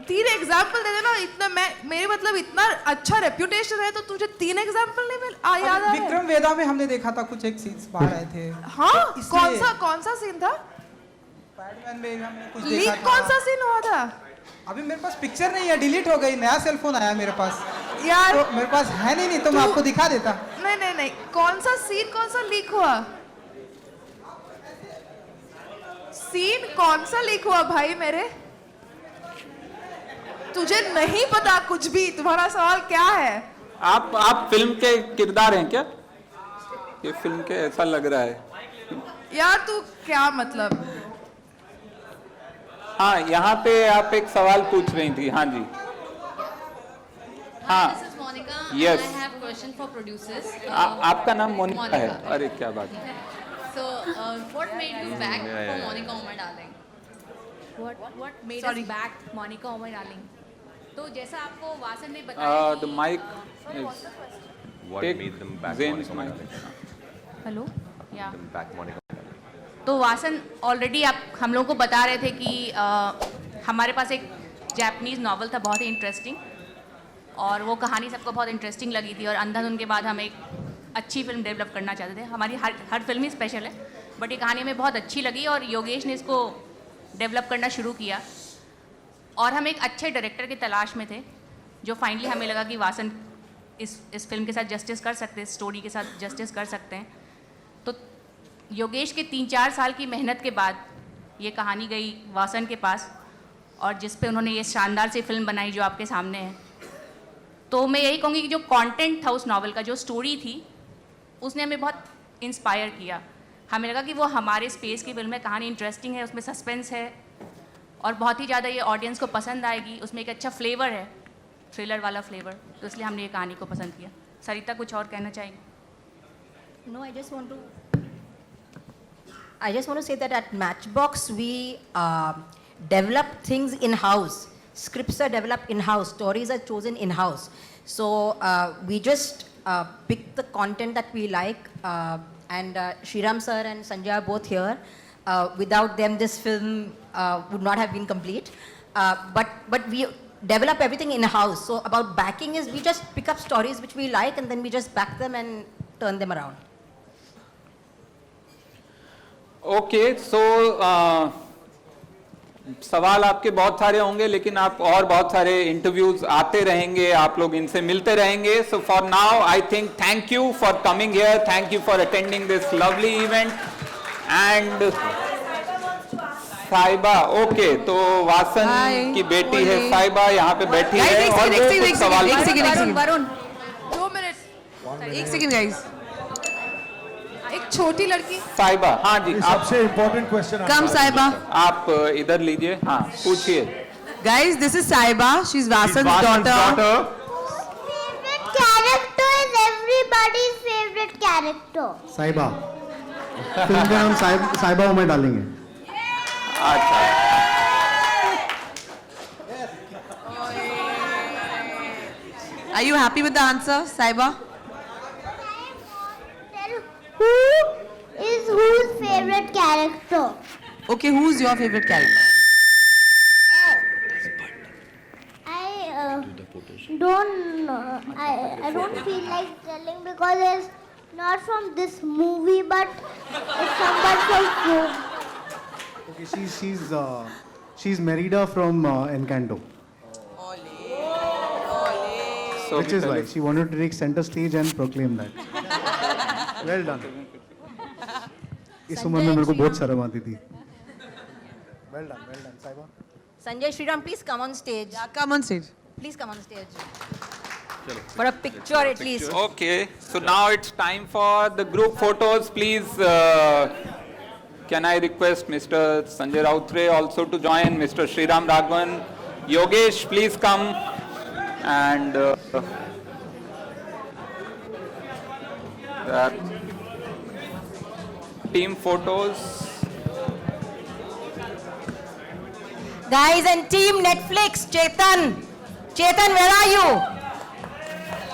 D: 3 एग्जांपल दे देना। इतना मेरे मतलब इतना अच्छा रेप्यूटेशन है तो तुझे 3 एग्जांपल नहीं याद आ रहा है?
Q: विक्रम वेदा में हमने देखा था कुछ एक सीन्स बाहर आए थे।
D: हाँ, कौन सा सीन था?
Q: बैटमैन में हमने कुछ
D: लीक
Q: देखा था।
D: कौन सा सीन हुआ था?
Q: अभी मेरे पास पिक्चर नहीं है, डिलीट हो गई, नया सेल फोन आया मेरे पास
D: यार।
Q: तो मेरे पास है नहीं तो मैं आपको दिखा देता।
D: नहीं, कौन सा सीन, कौन सा लीक हुआ सीन, कौन सा लीक हुआ भाई मेरे? तुझे नहीं पता कुछ भी? तुम्हारा सवाल क्या है?
A: आप फिल्म के किरदार हैं क्या? ये फिल्म के ऐसा लग रहा है।
D: यार तू क्या मतलब?
A: हाँ, यहाँ पे आप एक सवाल पूछ रही थी। हाँ जी। हाँ,
U: This is Monica.
A: Yes.
U: And I have question for producers.
A: आपका नाम मोनिका है? अरे क्या बात है।
U: So, what made you back for Monica, Oh My Darling? What made us back Monica, Oh My Darling? तो जैसा आपको वासन ने बताया
A: The mic is.
B: What made them back
A: Zane's
B: Monica, Oh My
A: mic.
B: Darling?
U: Hello या
B: Them back Monica.
E: तो Vasan already आप हम लोगों को बता रहे थे कि हमारे पास एक जापानीज़ नावल था बहुत ही इंटरेस्टिंग, और वो कहानी सबको बहुत इंटरेस्टिंग लगी थी, और अंधाधुन के बाद हम एक अच्छी फिल्म डेवलप करना चाहते थे। हमारी हर फिल्म ही स्पेशल है, बट ये कहानी हमें बहुत अच्छी लगी और योगेश ने इसको डेवलप करना शुरू किया, और हम एक अच्छे डायरेक्टर की तलाश में थे, जो फाइनली हमें लगा कि वासन इस फिल्म के साथ जस्टिस कर सकते हैं, स्टोरी के साथ जस्टिस कर सकते हैं। तो योगेश के 3-4 साल की मेहनत के बाद ये कहानी गई वासन के पास, और जिस पे उन्होंने ये शानदार सी फिल्म बनाई जो आपके सामने है। तो मैं यही कहूँगी कि जो कंटेंट था उस नॉवल का, जो स्टोरी थी, उसने हमें बहुत इंस्पायर किया। हमें लगा कि वो हमारे स्पेस की फिल्म है, कहानी इंटरेस्टिंग है, उसमें सस्पेंस है और बहुत ही ज़्यादा ये ऑडियंस को पसंद आएगी। उसमें एक अच्छा फ्लेवर है, थ्रिलर वाला फ्लेवर, तो इसलिए हमने ये कहानी को पसंद किया। सरिता कुछ और कहना चाहेंगे?
K: No, I just want to say that at Matchbox we develop things in-house. Scripts are developed in-house. Stories are chosen in-house. So we just pick the content that we like. And Sriram sir and Sanjay are both here. Without them, this film would not have been complete. But we develop everything in-house. So about backing is we just pick up stories which we like and then we just back them and turn them around.
A: Okay, so सवाल आपके बहुत सारे होंगे, लेकिन आप और बहुत सारे इंटरव्यूज आते रहेंगे, आप लोग इनसे मिलते रहेंगे. So for now I think thank you for coming here, thank you for attending this lovely event. And साइबा, okay, तो वासन की बेटी है साइबा, यहाँ पे बैठी है और वो कुछ सवाल.
C: वरुण 2 मिनट, एक सेकंड गाइस. एक छोटी लड़की
A: साइबा, हाँ जी,
H: सबसे इम्पोर्टेंट क्वेश्चन.
C: कम साइबा,
A: आप इधर लीजिए, हाँ पूछिए.
C: Guys, this is Saiba. She's Vasan's daughter.
V: Favorite character is everybody's favorite character.
I: साइबा. Film का नाम साइबा में डालेंगे.
A: अच्छा.
C: Are you happy with the answer, Saiba?
V: Who is whose favorite character?
C: Okay, who's your favorite character?
V: I don't feel like telling because it's not from this movie, but it's someone from film.
I: Okay, she's Merida from Encanto.
A: So
I: which is why she wanted to take center stage and proclaim that. Well done. इस उम्र में मेरे को बहुत शर्म आती थी. Well done, Saiba.
K: Sanjay, Sriram, please come on stage.
C: Yeah, come on stage.
K: Please come on stage. For a picture at least.
A: Okay, so now it's time for the group photos. Please, can I request Mr. Sanjay Rautre also to join, Mr. Sriram Raghavan. Yogesh, please come. And team photos.
K: Guys and team Netflix, Chetan, where are you?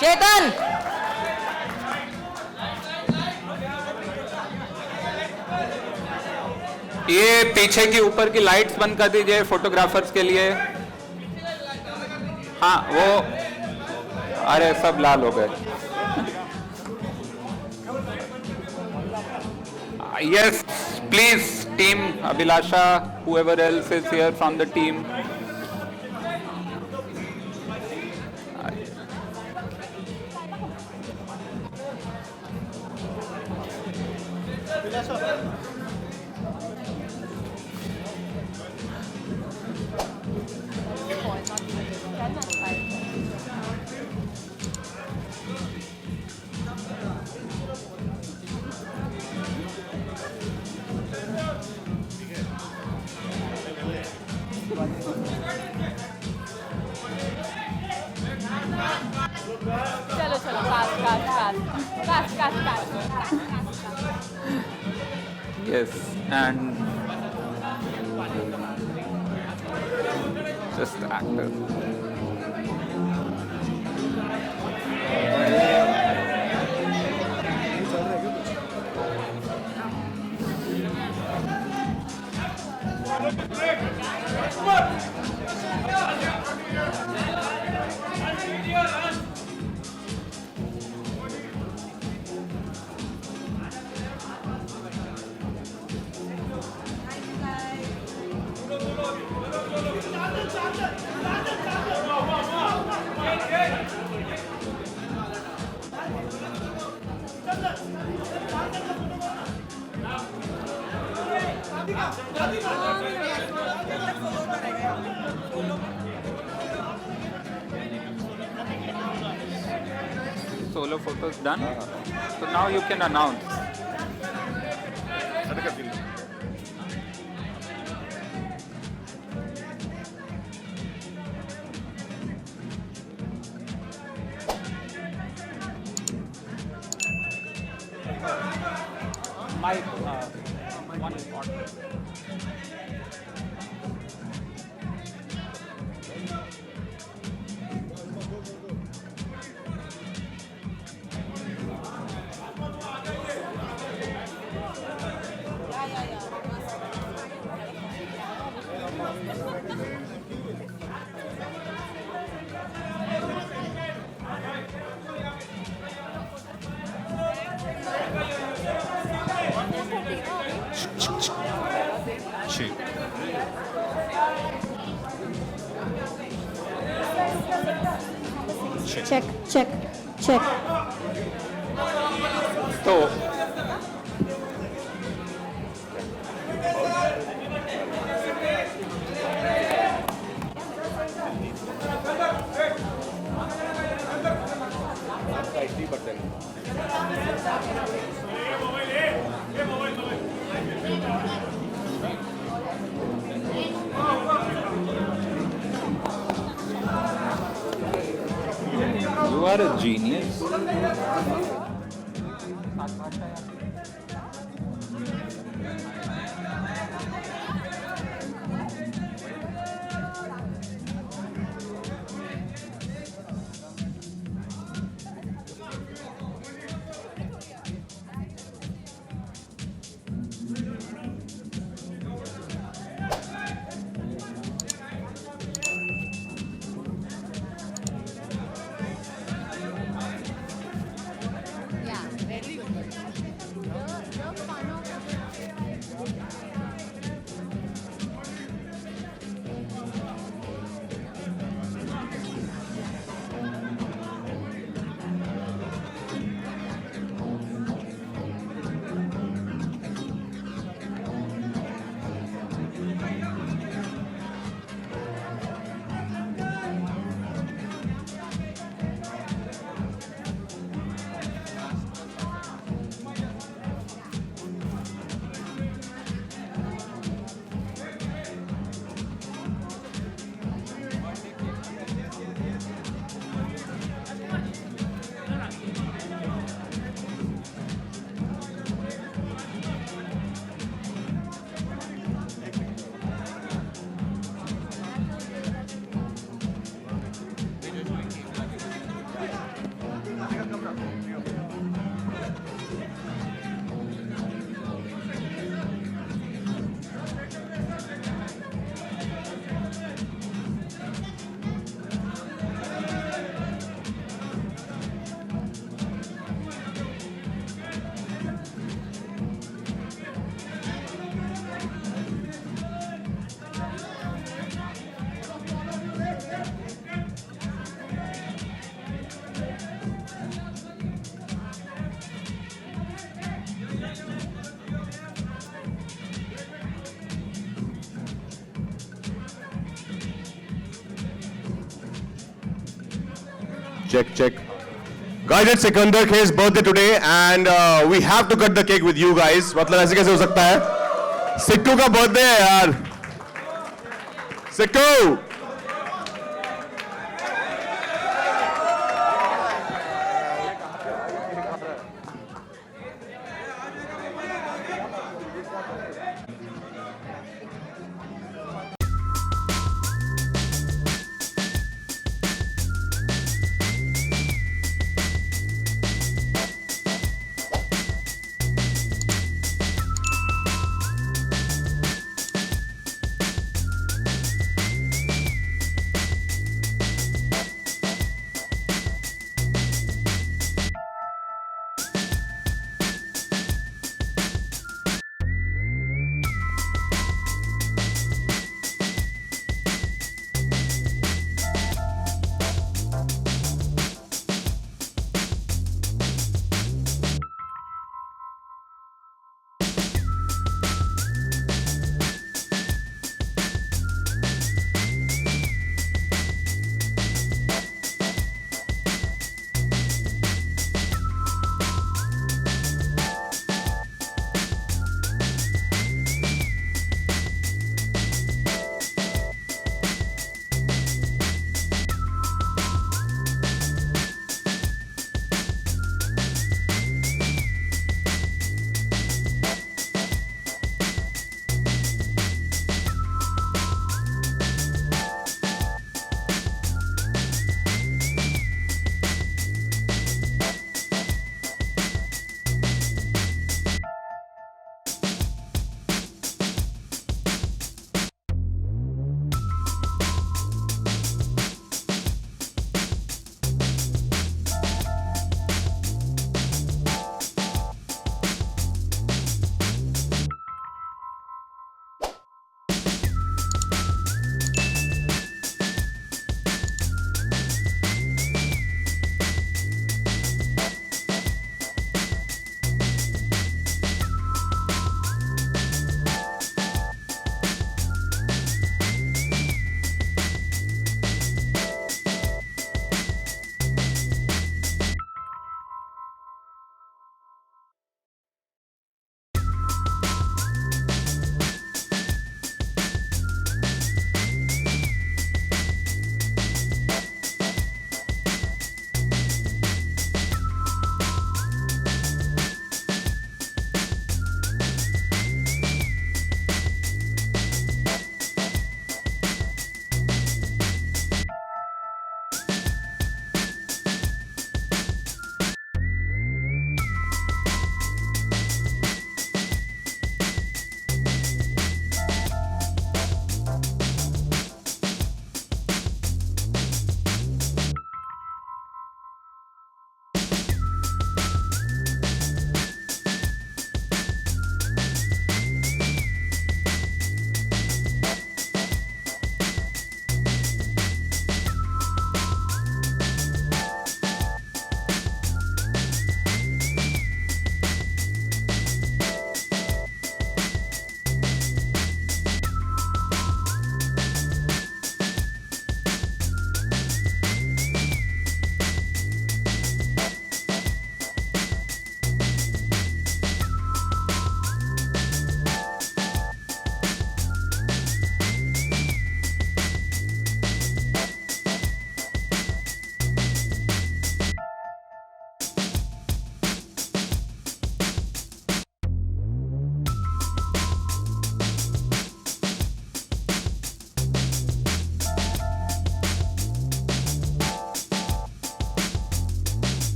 K: Chetan.
A: ये पीछे की ऊपर की lights बंद कर दीजिए photographers के लिए. हाँ, वो अरे सब लाल हो गए. Yes, please, team Abhilasha, whoever else is here from the team. Yes, and just the actor. solo photos done. So now you can announce. Mike, one important.
J: Check, check, check.
A: So, you are a genius.
B: Check, check. Guys, it's Sikandar Khair's birthday today and we have to cut the cake with you guys. मतलब ऐसे कैसे हो सकता है? सिक्कू का birthday है यार. सिक्कू!